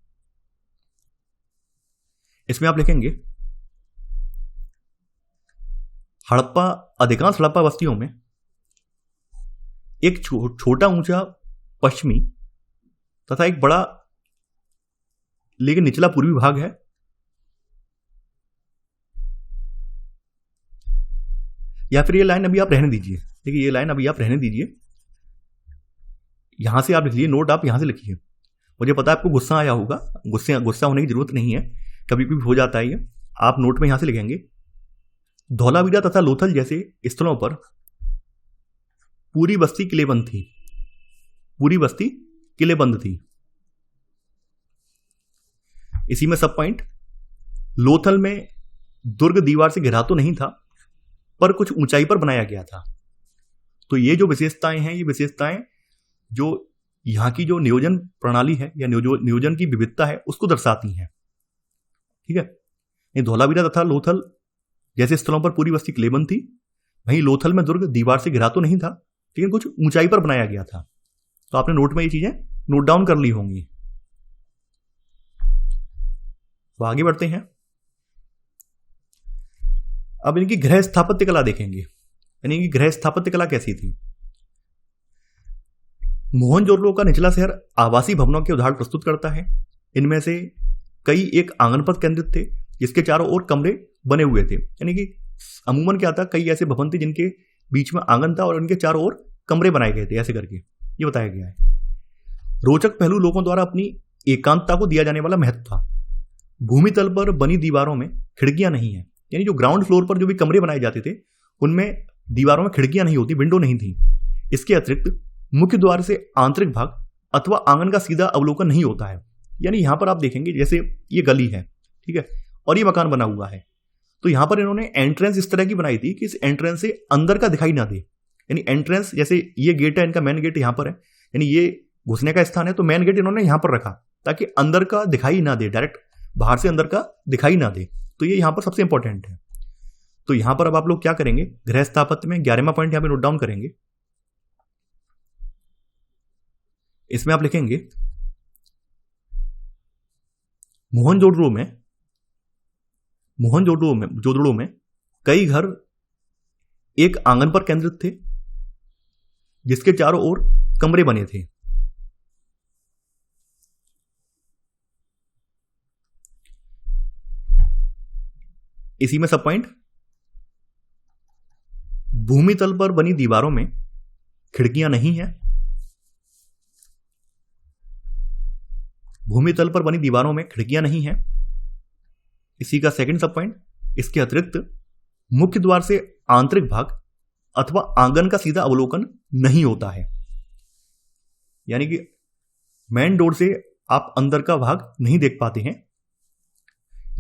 इसमें आप लिखेंगे हड़प्पा, अधिकांश हड़प्पा बस्तियों में एक छोटा ऊंचा पश्चिमी तथा एक बड़ा लेकिन निचला पूर्वी भाग है। या फिर ये लाइन अभी आप रहने दीजिए, देखिए ये लाइन अभी आप रहने दीजिए, यहां से आप लिख लीजिए, नोट आप यहां से लिखिए। मुझे पता है आपको गुस्सा आया होगा, गुस्सा होने की जरूरत नहीं है, कभी कभी हो जाता है ये। आप नोट में यहां से लिखेंगे धौलावीरा तथा लोथल जैसे स्थलों पर पूरी बस्ती किलेबंद थी, पूरी बस्ती किलेबंद थी। इसी में सब पॉइंट लोथल में दुर्ग दीवार से घिरा तो नहीं था, पर कुछ ऊंचाई पर बनाया गया था। तो ये जो विशेषताएं हैं, ये विशेषताएं जो यहां की जो नियोजन प्रणाली है या नियोजन की विविधता है उसको दर्शाती हैं। ठीक है, ये धौलावीरा तथा लोथल जैसे स्थलों पर पूरी बस्ती किलेबंद थी। वहीं लोथल में दुर्ग दीवार से घिरा तो नहीं था, लेकिन कुछ ऊंचाई पर बनाया गया था। तो आपने नोट में ये चीजें नोट डाउन कर ली होंगी। तो आगे बढ़ते हैं। अब इनकी गृह स्थापत्य कला देखेंगे, यानी इनकी गृह स्थापत्य कला कैसी थी। मोहनजोदड़ो का निचला शहर आवासीय भवनों के उदाहरण प्रस्तुत करता है। इनमें से कई एक आंगन पर केंद्रित थे, जिसके चारों ओर कमरे बने हुए थे। यानी कि अमूमन क्या था, कई ऐसे भवन थे जिनके बीच में आंगन था और उनके चारों ओर कमरे बनाए गए थे, ऐसे करके ये बताया गया है। रोचक पहलू लोगों द्वारा अपनी एकांतता को दिया जाने वाला महत्व था। भूमि तल पर बनी दीवारों में खिड़कियां नहीं है, यानी जो ग्राउंड फ्लोर पर जो भी कमरे बनाए जाते थे उनमें दीवारों में खिड़कियां नहीं होती, विंडो नहीं थी। इसके अतिरिक्त मुख्य द्वार से आंतरिक भाग अथवा आंगन का सीधा अवलोकन नहीं होता है। यानी यहां पर आप देखेंगे जैसे ये गली है, ठीक है, और ये मकान बना हुआ है, तो यहां पर इन्होंने एंट्रेंस इस तरह की बनाई थी कि इस एंट्रेंस से अंदर का दिखाई ना दे, यानी एंट्रेंस, जैसे ये गेट है, इनका मेन गेट यहाँ पर है, यानी ये घुसने का स्थान है, तो मेन गेट इन्होंने यहाँ पर रखा ताकि अंदर का दिखाई ना दे, डायरेक्ट बाहर से अंदर का दिखाई ना दे। तो ये यहाँ पर सबसे इंपॉर्टेंट है। तो यहां पर अब आप लोग क्या करेंगे, गृह स्थापत्य में 11वां पॉइंट यहां पे नोट डाउन करेंगे। इसमें आप लिखेंगे मोहनजोदड़ो में कई घर एक आंगन पर केंद्रित थे जिसके चारों ओर कमरे बने थे। इसी में सब पॉइंट, भूमि तल पर बनी दीवारों में खिड़कियां नहीं है। भूमि तल पर बनी दीवारों में खिड़कियां नहीं है। इसी का सेकंड सब पॉइंट, इसके अतिरिक्त मुख्य द्वार से आंतरिक भाग अथवा आंगन का सीधा अवलोकन नहीं होता है। यानी कि मेन डोर से आप अंदर का भाग नहीं देख पाते हैं।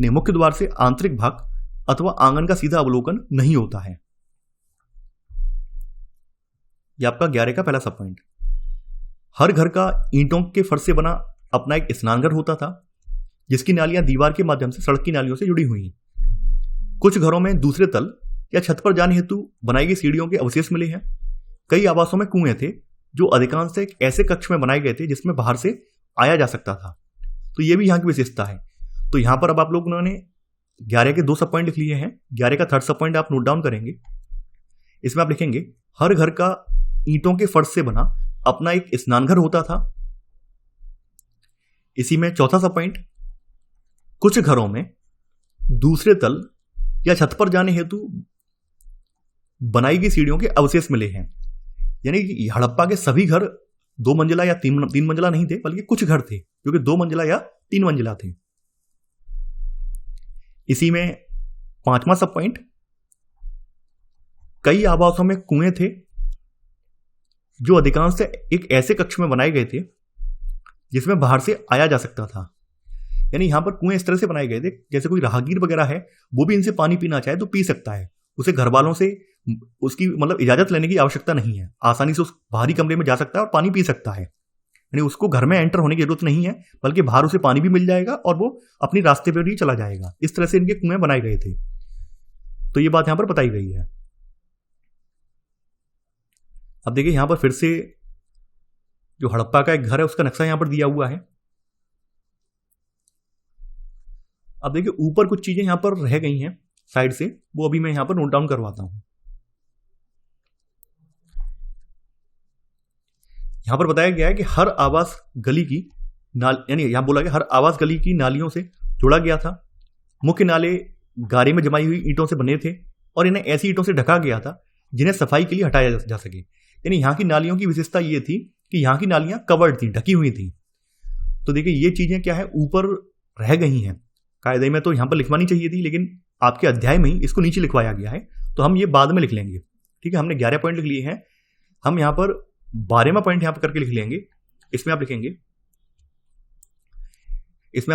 नहीं, मुख्य द्वार से आंतरिक भाग अथवा आंगन का सीधा अवलोकन नहीं होता है। यह आपका 11 का पहला सब पॉइंट। हर घर का ईंटों के फर्श से बना अपना एक स्नानघर होता था जिसकी नालियां दीवार के माध्यम से सड़क की नालियों से जुड़ी हुई। कुछ घरों में दूसरे तल या छत पर जाने हेतु बनाई गई सीढ़ियों के अवशेष मिले हैं। कई आवासों में कुएं थे जो अधिकांश एक ऐसे कक्ष में बनाए गए थे जिसमें बाहर से आया जा सकता था। तो यह भी यहाँ की विशेषता है। तो यहां पर अब आप लोगों ने 11 के 2 सब पॉइंट लिख लिए हैं। 11 का थर्ड सब पॉइंट आप नोट डाउन करेंगे। इसमें आप लिखेंगे हर घर का ईंटों के फर्श से बना अपना एक स्नानघर होता था। इसी में चौथा सब पॉइंट, कुछ घरों में दूसरे तल या छत पर जाने हेतु बनाई गई सीढ़ियों के अवशेष मिले हैं। यानी कि हड़प्पा के सभी घर 2 मंजिला या 3 मंजिला नहीं थे, बल्कि कुछ घर थे जो कि 2 मंजिला या 3 मंजिला थे। इसी में 5वां सब पॉइंट, कई आवासों में कुएं थे जो अधिकांश से एक ऐसे कक्ष में बनाए गए थे जिसमें बाहर से आया जा सकता था। यानी यहां पर कुएं इस तरह से बनाए गए थे जैसे कोई राहगीर वगैरह है वो भी इनसे पानी पीना चाहे तो पी सकता है। उसे घर वालों से उसकी मतलब इजाजत लेने की आवश्यकता नहीं है, आसानी से उस बाहरी कमरे में जा सकता है और पानी पी सकता है। यानी उसको घर में एंटर होने की जरूरत नहीं है, बल्कि बाहर उसे पानी भी मिल जाएगा और वो अपनी रास्ते पर ही चला जाएगा। इस तरह से इनके कुएं बनाए गए थे। तो ये बात यहां पर बताई गई है। अब देखिए यहां पर फिर से जो हड़प्पा का एक घर है उसका नक्शा यहां पर दिया हुआ है। अब देखिए ऊपर कुछ चीजें यहां पर रह गई हैं साइड से, वो अभी मैं यहां पर नोट डाउन करवाता हूं। यहां पर बताया गया है कि हर आवास गली की यानी यहां बोला गया हर आवास गली की नालियों से जोड़ा गया था। मुख्य नाले गारे में जमाई हुई ईंटों से बने थे और इन्हें ऐसी ईंटों से ढका गया था जिन्हें सफाई के लिए हटाया जा सके। यानी यहां की नालियों की विशेषता ये थी कि यहां की नालियां कवर्ड थी, ढकी हुई थी। तो देखिए ये चीजें क्या है, ऊपर रह गई हैं। कायदे में तो यहां पर लिखवानी चाहिए थी, लेकिन आपके अध्याय में ही इसको नीचे लिखवाया गया है, तो हम ये बाद में लिख लेंगे। ठीक है, हमने 11 पॉइंट लिख लिए हैं, हम यहां पर 12वां पॉइंट यहां पर करके लिख लेंगे। इसमें आप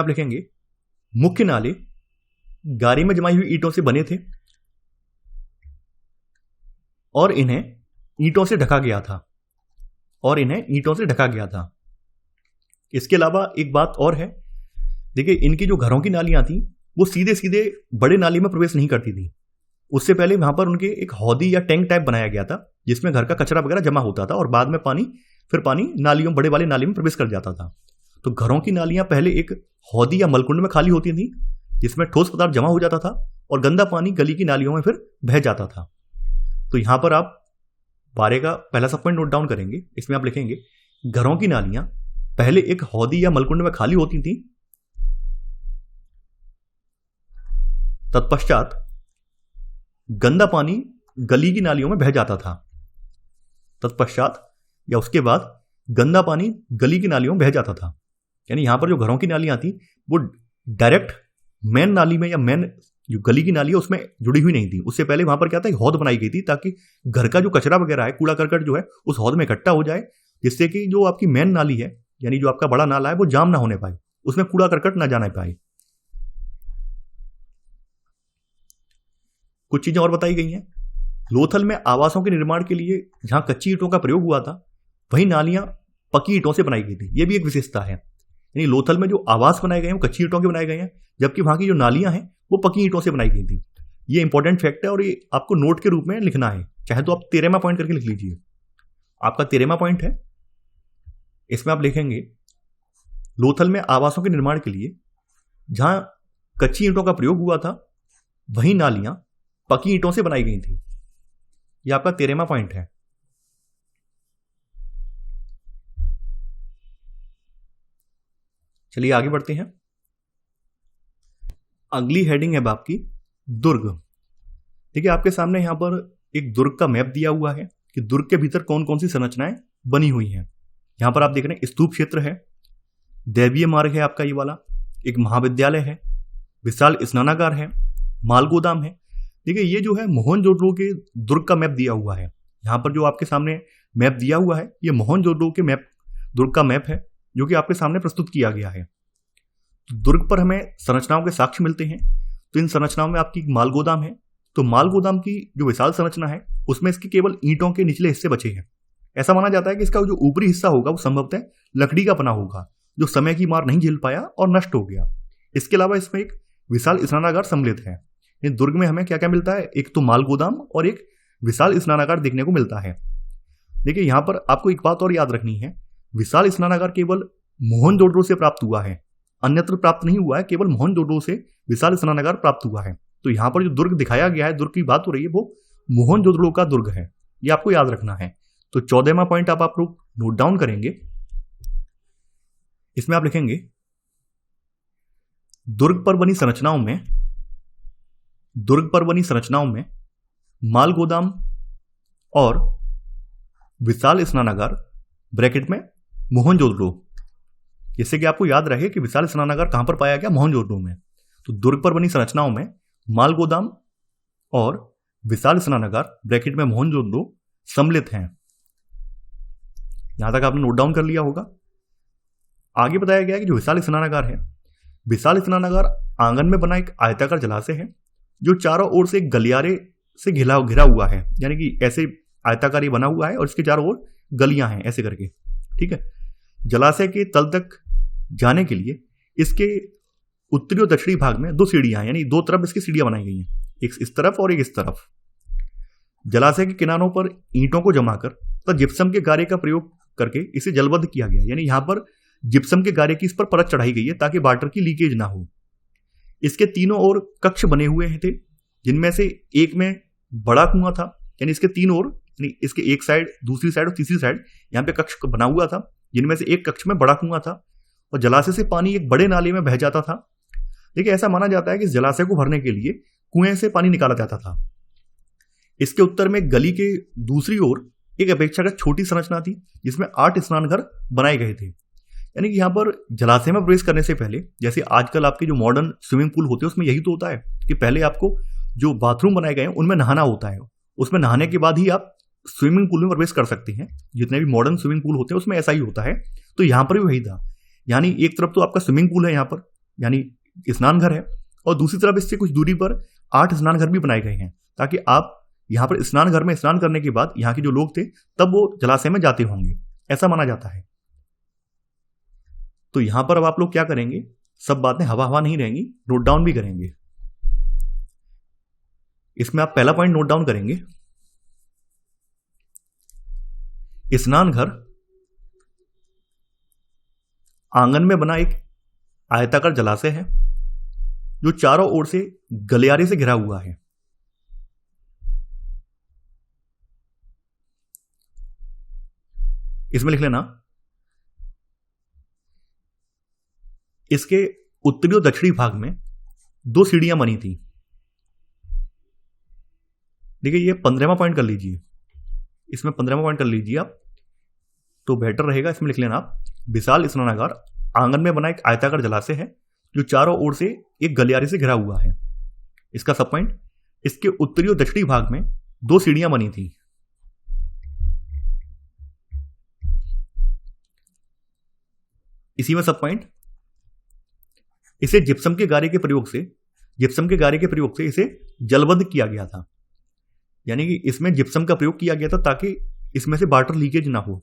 लिखेंगे मुख्य नाले गारे में जमाई हुई ईंटों से बने थे और इन्हें ईंटों से ढका गया था। इसके अलावा एक बात और है, देखिए इनकी जो घरों की नालियां थी वो सीधे सीधे बड़े नाली में प्रवेश नहीं करती थी। उससे पहले वहां पर उनके एक हौदी या टैंक टाइप बनाया गया था जिसमें घर का कचरा वगैरह जमा होता था और बाद में पानी नालियों, बड़े वाले नाली में प्रवेश कर जाता था। तो घरों की नालियां पहले एक हौदी या मलकुंड में खाली होती थी जिसमें ठोस पदार्थ जमा हो जाता था और गंदा पानी गली की नालियों में फिर बह जाता था। तो यहां पर आप 12 का पहला सब पॉइंट नोट डाउन करेंगे। इसमें आप लिखेंगे घरों की नालियां पहले एक हौदी या मलकुंड में खाली होती थी, तत्पश्चात गंदा पानी गली की नालियों में बह जाता था। उसके बाद गंदा पानी गली की नालियों में बह जाता था। यानी यहां पर जो घरों की नालियां थी वो डायरेक्ट मेन नाली में या मेन जो गली की नाली है उसमें जुड़ी हुई नहीं थी। उससे पहले वहां पर क्या था, एक हौद बनाई गई थी ताकि घर का जो कचरा वगैरह है, कूड़ा करकट जो है उस हौद में इकट्ठा हो जाए, जिससे कि जो आपकी मेन नाली है यानी जो आपका बड़ा नाला है वो जाम ना होने पाए, उसमें कूड़ा करकट ना जाने पाए। कुछ चीजें और बताई गई हैं। लोथल में आवासों के निर्माण के लिए जहां कच्ची ईंटों का प्रयोग हुआ था, वहीं नालियां पक्की ईंटों से बनाई गई थी। यह भी एक विशेषता है। यानी लोथल में जो आवास बनाए गए हैं वो कच्ची ईंटों के बनाए गए हैं, जबकि वहां की जो नालियां हैं वो पक्की ईंटों से बनाई गई थी। ये इंपॉर्टेंट फैक्ट है और ये आपको नोट के रूप में लिखना है। चाहे तो आप 13वां पॉइंट करके लिख लीजिए। आपका 13वां पॉइंट है, इसमें आप लिखेंगे लोथल में आवासों के निर्माण के लिए जहां कच्ची ईंटों का प्रयोग हुआ था, वहीं नालियां पक्की ईंटों से बनाई गई थी। यह आपका 13वां पॉइंट है। चलिए आगे बढ़ते हैं। अगली हेडिंग है आपकी दुर्ग। देखिए आपके सामने यहां पर एक दुर्ग का मैप दिया हुआ है कि दुर्ग के भीतर कौन कौन सी संरचनाएं बनी हुई हैं। यहां पर आप देख रहे हैं स्तूप क्षेत्र है, दैवीय मार्ग है आपका ये वाला, एक महाविद्यालय है, विशाल स्नानागार है, माल गोदाम है। देखिए ये जो है मोहनजोदड़ो के दुर्ग का मैप दिया हुआ है। यहां पर जो आपके सामने मैप दिया हुआ है ये मोहनजोदड़ो के दुर्ग का मैप है, जो कि आपके सामने प्रस्तुत किया गया है। तो दुर्ग पर हमें संरचनाओं के साक्ष्य मिलते हैं। तो इन संरचनाओं में आपकी माल गोदाम है। तो माल गोदाम की जो विशाल संरचना है उसमें इसके केवल ईंटों के निचले हिस्से बचे हैं। ऐसा माना जाता है कि इसका जो ऊपरी हिस्सा होगा वो संभवतः लकड़ी का बना होगा, जो समय की मार नहीं झेल पाया और नष्ट हो गया। इसके अलावा इसमें एक विशाल स्नानागार सम्मिलित है। इन दुर्ग में हमें क्या क्या मिलता है, एक तो माल गोदाम और एक विशाल स्नानागार देखने को मिलता है। देखिए यहां पर आपको एक बात और याद रखनी है, विशाल स्नानागार केवल मोहनजोदड़ो से प्राप्त हुआ है, अन्यत्र प्राप्त नहीं हुआ है। केवल मोहनजोदड़ो से विशाल स्नानागार प्राप्त हुआ है। तो यहां पर जो दुर्ग दिखाया गया है, दुर्ग की बात हो रही है, वो मोहनजोदड़ो का दुर्ग है। ये आपको याद रखना है। तो 14वां पॉइंट आप लोग नोट डाउन करेंगे। इसमें आप लिखेंगे दुर्ग पर बनी संरचनाओं में माल गोदाम और विशाल स्नानागार ब्रैकेट में मोहनजोदड़ो, जिससे कि आपको याद रहे कि विशाल स्नानागार कहां पर पाया गया, मोहनजोदड़ो में। तो दुर्ग पर बनी संरचनाओं में माल गोदाम और विशाल स्नानागार ब्रैकेट में मोहनजोदड़ो सम्मिलित हैं। यहां तक आपने नोट डाउन कर लिया होगा। आगे बताया गया कि जो विशाल स्नानागार है, विशाल स्नानागार आंगन में बना एक आयताकार जलाशय है, जो चारों ओर से गलियारे से घिरा हुआ है। यानी कि ऐसे आयताकार ये बना हुआ है और इसके चारों ओर गलियां हैं ऐसे करके। ठीक है। जलाशय के तल तक जाने के लिए इसके उत्तरी और दक्षिणी भाग में 2 सीढ़ियां हैं, यानी 2 तरफ इसकी सीढ़ियां बनाई गई हैं, एक इस तरफ और एक इस तरफ। जलाशय के किनारों पर ईंटों को जमाकर तथा जिप्सम के गारे का प्रयोग करके इसे जलबद्ध किया गया। यानी यहां पर जिप्सम के गारे की इस पर परत चढ़ाई गई है ताकि वाटर की लीकेज ना हो। इसके तीनों ओर कक्ष बने हुए थे, जिनमें से एक में बड़ा कुआं था। यानी इसके 3 ओर, यानी इसके एक साइड, दूसरी साइड और तीसरी साइड यहाँ पे कक्ष बना हुआ था, जिनमें से एक कक्ष में बड़ा कुआं था और जलाशय से पानी एक बड़े नाले में बह जाता था। देखिए ऐसा माना जाता है कि इस जलाशय को भरने के लिए कुएं से पानी निकाला जाता था। इसके उत्तर में गली के दूसरी ओर एक अपेक्षाकृत छोटी संरचना थी, जिसमें 8 स्नानघर बनाए गए थे। यानी कि यहाँ पर जलाशय में प्रवेश करने से पहले, जैसे आजकल आपके जो मॉडर्न स्विमिंग पूल होते हैं उसमें यही तो होता है कि पहले आपको जो बाथरूम बनाए गए हैं उनमें नहाना होता है। उसमें नहाने के बाद ही आप स्विमिंग पूल में प्रवेश कर सकते हैं। जितने भी मॉडर्न स्विमिंग पूल होते हैं उसमें ऐसा ही होता है। तो यहाँ पर भी वही था। यानी एक तरफ तो आपका स्विमिंग पूल है यहाँ पर, यानी स्नानघर है, और दूसरी तरफ इससे कुछ दूरी पर 8 स्नानघर भी बनाए गए हैं, ताकि आप यहाँ पर स्नानघर में स्नान करने के बाद यहाँ के जो लोग थे तब वो जलाशय में जाते होंगे, ऐसा माना जाता है। तो यहां पर अब आप लोग क्या करेंगे, सब बातें हवा हवा नहीं रहेंगी, नोट डाउन भी करेंगे। इसमें आप पहला पॉइंट नोट डाउन करेंगे, स्नानघर आंगन में बना एक आयताकार जलाशय है, जो चारों ओर से गलियारे से घिरा हुआ है। इसमें लिख लेना, इसके उत्तरी और दक्षिणी भाग में 2 सीढ़ियां बनी थी। देखिए ये 15वां पॉइंट कर लीजिए, इसमें 15वां पॉइंट कर लीजिए आप, तो बेटर रहेगा। इसमें लिख लेना आप, विशाल स्नानागार आंगन में बना एक आयताकार जलाशय है, जो चारों ओर से एक गलियारे से घिरा हुआ है। इसका सब पॉइंट, इसके उत्तरी और दक्षिणी भाग में 2 सीढ़ियां बनी थी। इसी में सब पॉइंट, इसे जिप्सम के गारे के प्रयोग से इसे जलबद्ध किया गया था। यानी कि इसमें जिप्सम का प्रयोग किया गया था ताकि इसमें से वाटर लीकेज ना हो।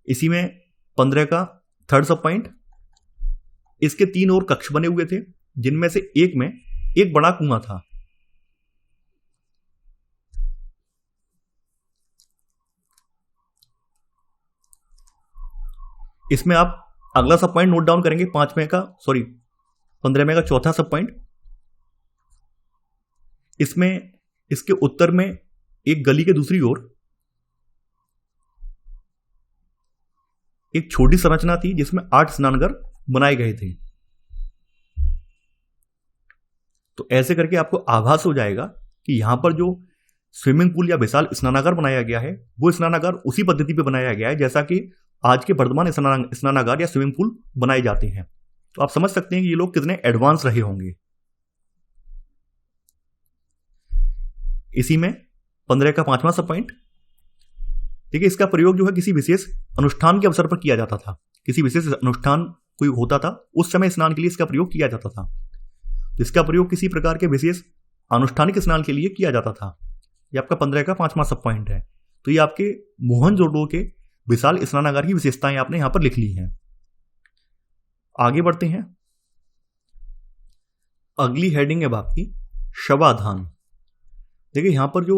इसी में 15 का थर्ड सब पॉइंट, इसके 3 और कक्ष बने हुए थे जिनमें से एक में एक बड़ा कुआं था। इसमें आप अगला सब पॉइंट नोट डाउन करेंगे 15 में का चौथा सब पॉइंट। इसमें इसके उत्तर में एक गली के दूसरी ओर एक छोटी संरचना थी जिसमें 8 स्नानघर बनाए गए थे। तो ऐसे करके आपको आभास हो जाएगा कि यहां पर जो स्विमिंग पूल या विशाल स्नानागार बनाया गया है वो स्नानागार उसी पद्धति पे बनाया गया है जैसा कि आज के वर्तमान स्नानागार या स्विमिंग पूल बनाए जाते हैं। तो आप समझ सकते हैं कि ये लोग कितने एडवांस रहे होंगे। इसी में 15 का 5वां सब पॉइंट, देखिए इसका प्रयोग जो है किसी विशेष अनुष्ठान के अवसर पर किया जाता था। किसी विशेष अनुष्ठान कोई होता था उस समय स्नान के लिए इसका प्रयोग किया जाता था। तो इसका प्रयोग किसी प्रकार के विशेष अनुष्ठानिक स्नान के लिए किया जाता था। ये आपका 15 का 5वां सब पॉइंट है। तो ये आपके मोहनजोदड़ो के विशाल स्नानागार की विशेषताएं आपने यहां पर लिख ली हैं। आगे बढ़ते हैं। अगली हेडिंग है आपकी शवाधान। देखिए यहां पर जो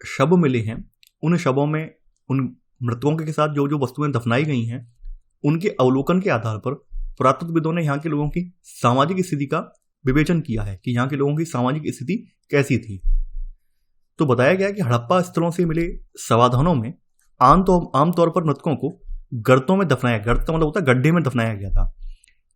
शव मिले हैं उन शवों में उन मृतकों के साथ जो जो वस्तुएं दफनाई गई हैं उनके अवलोकन के आधार पर पुरातत्वविदों ने यहाँ के लोगों की सामाजिक स्थिति का विवेचन किया है कि यहाँ के लोगों की सामाजिक स्थिति कैसी थी। तो बताया गया कि हड़प्पा स्थलों से मिले शवाधानों में आमतौर पर मृतकों को गर्तों में दफनाया, गर्त का मतलब होता है गड्ढे में दफनाया गया था।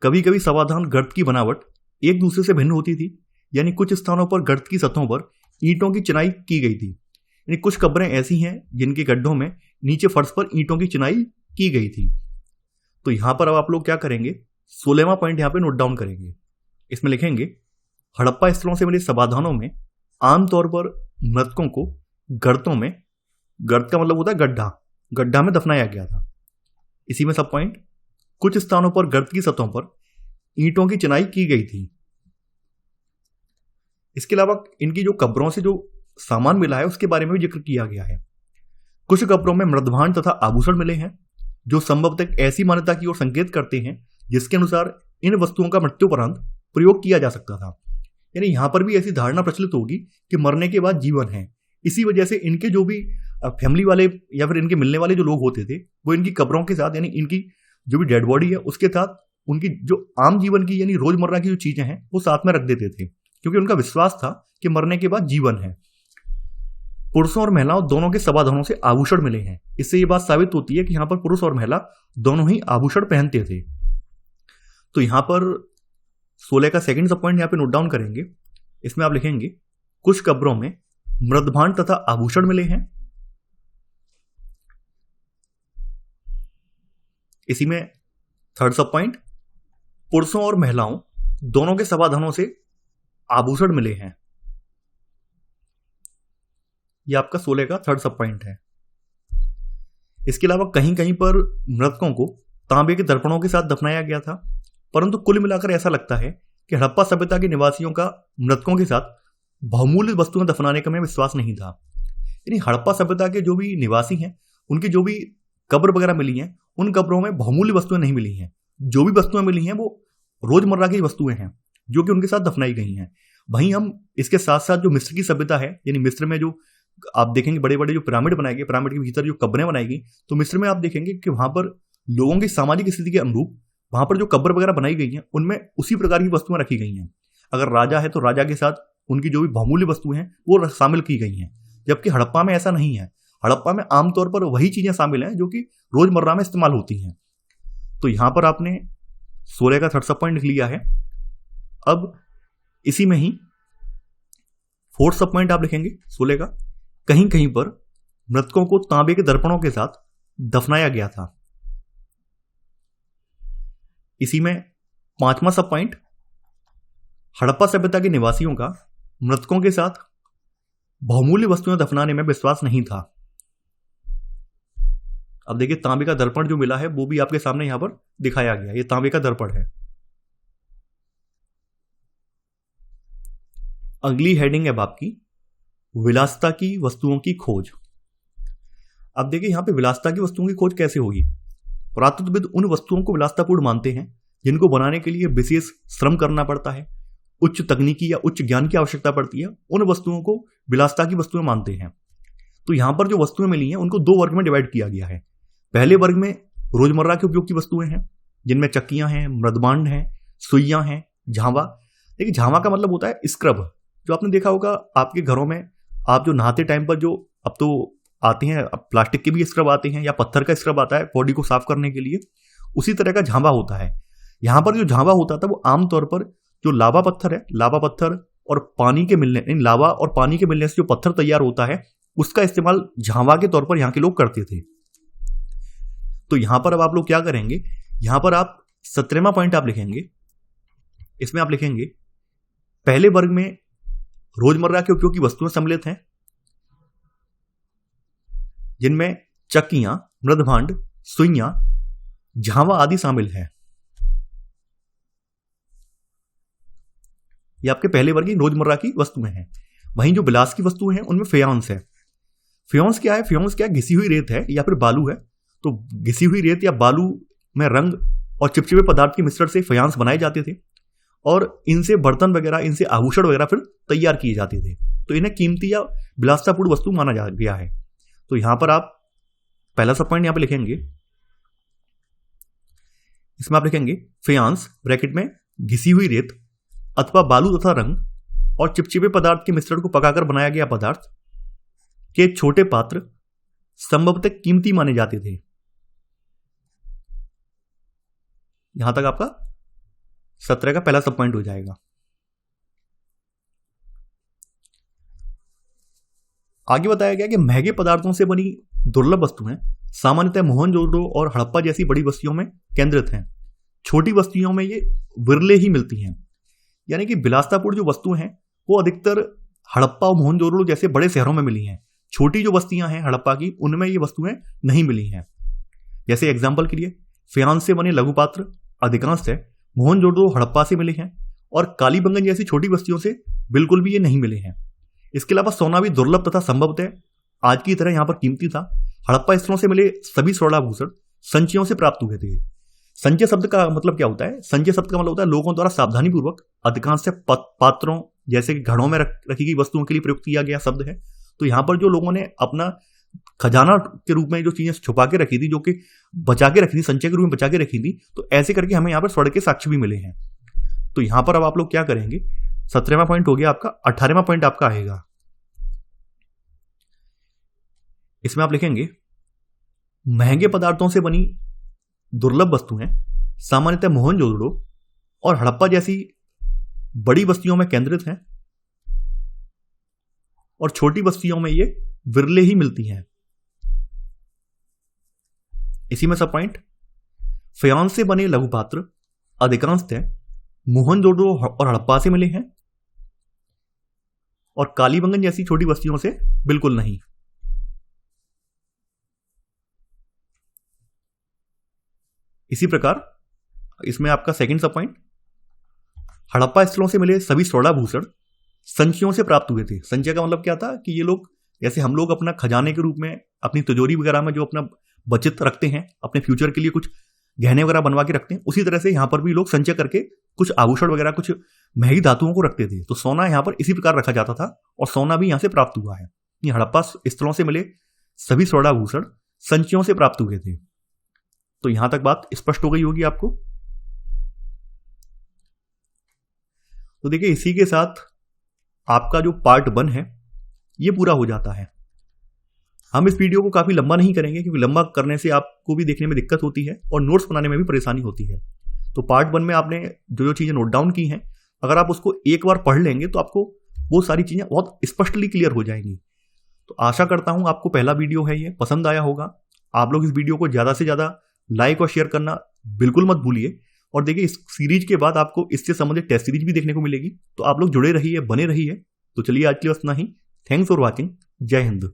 कभी कभी शवाधान गर्त की बनावट एक दूसरे से भिन्न होती थी, यानी कुछ स्थानों पर गर्त की सतहों पर ईंटों की चिनाई की गई थी। यानी कुछ कब्रें ऐसी हैं जिनके गड्ढों में नीचे फर्श पर ईंटों की चिनाई की गई थी। तो यहां पर अब आप लोग क्या करेंगे, 16वां पॉइंट यहां पे नोट डाउन करेंगे। इसमें लिखेंगे हड़प्पा स्थलों से मिले शवाधानों में आमतौर पर मृतकों को गर्तों में, गर्त का मतलब होता है गड्ढा, गड्ढा में दफनाया गया था। इसी में सब पॉइंट, कुछ स्थानों पर गर्त की सतहों पर ईंटों की चिनाई की गई थी। इसके अलावा इनकी जो कब्रों से जो सामान मिला है उसके बारे में भी जिक्र किया गया है। कुछ कब्रों में मृदभांड तथा आभूषण मिले हैं जो संभवतः ऐसी मान्यता की ओर संकेत करते हैं जिसके अनुसार इन वस्तुओं का मृत्युपरांत प्रयोग किया जा सकता था। यानी यहां पर भी ऐसी धारणा प्रचलित होगी कि मरने के बाद जीवन है। इसी वजह से इनके जो भी फैमिली वाले या फिर इनके मिलने वाले जो लोग होते थे वो इनकी कब्रों के साथ, यानी इनकी जो भी डेड बॉडी है उसके साथ उनकी जो आम जीवन की यानी रोजमर्रा की जो चीजें हैं वो साथ में रख देते थे, क्योंकि उनका विश्वास था कि मरने के बाद जीवन है। पुरुषों और महिलाओं दोनों के शवाधानों से आभूषण मिले हैं। इससे यह बात साबित होती है कि यहां पर पुरुष और महिला दोनों ही आभूषण पहनते थे। तो यहां पर 16 का सेकंड सब पॉइंट यहां पे नोट डाउन करेंगे। इसमें आप लिखेंगे कुछ कब्रों में मृदभांड तथा आभूषण मिले हैं। इसी में थर्ड सब पॉइंट, पुरुषों और महिलाओं दोनों के शवाधानों से आभूषण मिले हैं। यह आपका 16 का थर्ड सब पॉइंट है। इसके अलावा कहीं कहीं पर मृतकों को तांबे के दर्पणों के साथ दफनाया गया था, परंतु कुल मिलाकर ऐसा लगता है कि हड़प्पा सभ्यता के निवासियों का मृतकों के साथ बहुमूल्य वस्तुएं दफनाने का में विश्वास नहीं था। यानी हड़प्पा सभ्यता के जो भी निवासी हैं उनकी जो भी कब्र वगैरह मिली हैं उन कब्रों में बहुमूल्य वस्तुएं नहीं मिली हैं। जो भी वस्तुएं मिली हैं वो रोजमर्रा की वस्तुएं हैं जो कि उनके साथ दफनाई गई हैं। वहीं हम इसके साथ साथ जो मिस्र की सभ्यता है, यानी मिस्र में जो आप देखेंगे बड़े बड़े जो पिरामिड बनाए गए, पिरामिड के भीतर जो कब्रें बनाई गई, तो मिस्र में आप देखेंगे कि वहां पर लोगों की सामाजिक स्थिति के अनुरूप वहां पर जो कब्र वगैरह बनाई गई हैं उनमें उसी प्रकार की वस्तुएं रखी गई हैं। अगर राजा है तो राजा के साथ उनकी जो भी बहुमूल्य वस्तुएं हैं वो शामिल की गई हैं, जबकि हड़प्पा में ऐसा नहीं है। हड़प्पा में आमतौर पर वही चीजें शामिल हैं जो कि रोजमर्रा में इस्तेमाल होती हैं। तो यहां पर आपने 16 का थर्ड सब पॉइंट लिख लिया है। अब इसी में ही फोर्थ सब पॉइंट आप लिखेंगे 16 का, कहीं कहीं पर मृतकों को तांबे के दर्पणों के साथ दफनाया गया था। इसी में 5वां सब पॉइंट, हड़प्पा सभ्यता के निवासियों का मृतकों के साथ बहुमूल्य वस्तुएं दफनाने में विश्वास नहीं था। अब देखिए तांबे का दर्पण जो मिला है वो भी आपके सामने यहां पर दिखाया गया। ये तांबे का दर्पण है। अगली हेडिंग है आपकी विलासिता की वस्तुओं की खोज। अब देखिए यहां पे विलासिता की वस्तुओं की खोज कैसे होगी। पुरातत्वविद उन वस्तुओं को विलासितापूर्ण मानते हैं जिनको बनाने के लिए विशेष श्रम करना पड़ता है, उच्च तकनीकी या उच्च ज्ञान की आवश्यकता पड़ती है। उन वस्तुओं को विलासिता की वस्तुएं मानते हैं। तो यहां पर जो वस्तुएं मिली हैं उनको 2 वर्ग में डिवाइड किया गया है। पहले वर्ग में रोजमर्रा के उपयोग की वस्तुएं हैं, जिनमें चक्कियां हैं, मृदभांड हैं, सुइयां हैं, झावा। देखिए झावा का मतलब होता है स्क्रब, जो आपने देखा होगा आपके घरों में आप जो नहाते टाइम पर जो अब तो आते हैं, अब प्लास्टिक के भी स्क्रब आते हैं या पत्थर का स्क्रब आता है बॉडी को साफ करने के लिए, उसी तरह का झावा होता है। यहां पर जो झावा होता था वो आमतौर पर जो लावा पत्थर है, लावा पत्थर और पानी के मिलने, लावा और पानी के मिलने से जो पत्थर तैयार होता है उसका इस्तेमाल झावा के तौर पर यहां के लोग करते थे। तो यहां पर अब आप लोग क्या करेंगे, यहां पर आप 17वां पॉइंट आप लिखेंगे। इसमें आप लिखेंगे पहले वर्ग में रोजमर्रा के उपयोग की वस्तुएं सम्मिलित हैं, जिनमें चक्कियां, मृदभांड, सुइयां, झावा आदि शामिल है। ये आपके पहले वर्ग की रोजमर्रा की वस्तुएं हैं। वहीं जो विलास की वस्तुएं हैं उनमें फेयांस है। फेयांस क्या है? फेयांस क्या है? घिसी हुई रेत है या फिर बालू है। तो घिसी हुई रेत या बालू में रंग और चिपचिपे पदार्थ के मिश्रण से फेयांस बनाए जाते थे और इनसे बर्तन वगैरह, इनसे आभूषण वगैरह फिर तैयार किए जाते थे। तो इन्हें कीमती या विलासितापूर्ण वस्तु माना जा गया है। तो यहां पर आप पहला सब पॉइंट यहां पर लिखेंगे। इसमें आप लिखेंगे फेयांस ब्रैकेट में घिसी हुई रेत अथवा बालू तथा रंग और चिपचिपे पदार्थ के मिश्रण को पकाकर बनाया गया पदार्थ के छोटे पात्र संभवतः कीमती माने जाते थे। यहां तक आपका 17 का पहला सब पॉइंट हो जाएगा। आगे बताया गया कि महंगे पदार्थों से बनी दुर्लभ वस्तुएं सामान्यतः मोहनजोदड़ो और हड़प्पा जैसी बड़ी बस्तियों में केंद्रित हैं। छोटी बस्तियों में ये विरले ही मिलती हैं। यानी कि विलासितापूर्ण जो वस्तुएं हैं वो अधिकतर हड़प्पा और मोहनजोदड़ो जैसे बड़े शहरों में मिली हैं। छोटी जो बस्तियां हैं हड़प्पा की, उनमें ये वस्तुएं नहीं मिली हैं। जैसे एग्जाम्पल के लिए फेयांस से बने लघु पात्र अधिकांश है मोहनजोदड़ो हड़प्पा से मिले हैं और कालीबंगन जैसी छोटी बस्तियों से बिल्कुल भी ये नहीं मिले हैं। इसके अलावा सोना भी दुर्लभ तथा संभवतः आज की तरह यहां पर कीमती था। हड़प्पा स्थलों से मिले सभी स्वर्णाभूषण संचयों से प्राप्त हुए थे। संचय शब्द का मतलब क्या होता है? संचय शब्द का मतलब होता है लोगों द्वारा सावधानी पूर्वक अधिकांश से पात्रों जैसे कि घड़ों में रखी गई वस्तुओं के लिए प्रयुक्त किया गया शब्द है। तो यहां पर जो लोगों ने अपना खजाना के रूप में जो चीजें छुपा के रखी थी, जो कि बचा के रखी थी, संचय के रूप में बचा के रखी थी, तो ऐसे करके हमें यहाँ पर स्वर्ण के साक्ष्य भी मिले हैं। तो यहां पर अब आप लोग क्या करेंगे, 17वां पॉइंट हो गया आपका। 18वां पॉइंट आपका आएगा। इसमें आप लिखेंगे महंगे पदार्थों से बनी दुर्लभ वस्तुएं सामान्यतः मोहनजोदड़ो और हड़प्पा जैसी बड़ी बस्तियों में केंद्रित हैं और छोटी बस्तियों में ये विरले ही मिलती हैं। इसी में सब पॉइंट फेयांस से बने लघु पात्र अधिकांशतः मोहनजोदड़ो और हड़प्पा से मिले हैं और कालीबंगन जैसी छोटी बस्तियों से बिल्कुल नहीं। इसी प्रकार इसमें आपका सेकंड सब पॉइंट हड़प्पा स्थलों से मिले सभी स्वर्णाभूषण संचयों से प्राप्त हुए थे। संचय का मतलब क्या था कि ये लोग, जैसे हम लोग अपना खजाने के रूप में अपनी तिजोरी वगैरह में जो अपना बचत रखते हैं, अपने फ्यूचर के लिए कुछ गहने वगैरह बनवा के रखते हैं, उसी तरह से यहां पर भी लोग संचय करके कुछ आभूषण वगैरह, कुछ महंगी धातुओं को रखते थे। तो सोना यहां पर इसी प्रकार रखा जाता था और सोना भी यहां से प्राप्त हुआ है। ये हड़प्पा स्थलों से मिले सभी स्वर्णाभूषण संचयों से प्राप्त हुए थे। तो यहां तक बात स्पष्ट हो गई होगी आपको। तो देखिए इसी के साथ आपका जो पार्ट 1 है ये पूरा हो जाता है। हम इस वीडियो को काफी लंबा नहीं करेंगे क्योंकि लंबा करने से आपको भी देखने में दिक्कत होती है और नोट्स बनाने में भी परेशानी होती है। तो पार्ट 1 में आपने जो जो चीजें नोट डाउन की हैं, अगर आप उसको एक बार पढ़ लेंगे तो आपको वो सारी चीजें बहुत स्पष्टली क्लियर हो जाएंगी। तो आशा करता हूं आपको पहला वीडियो है ये पसंद आया होगा। आप लोग इस वीडियो को ज्यादा से ज्यादा लाइक और शेयर करना बिल्कुल मत भूलिए। और देखिए इस सीरीज के बाद आपको इससे संबंधित टेस्ट सीरीज भी देखने को मिलेगी। तो आप लोग जुड़े रहिए, बने रहिए। तो चलिए आज के लिए बस इतना ही। Thanks for watching. जय हिंद।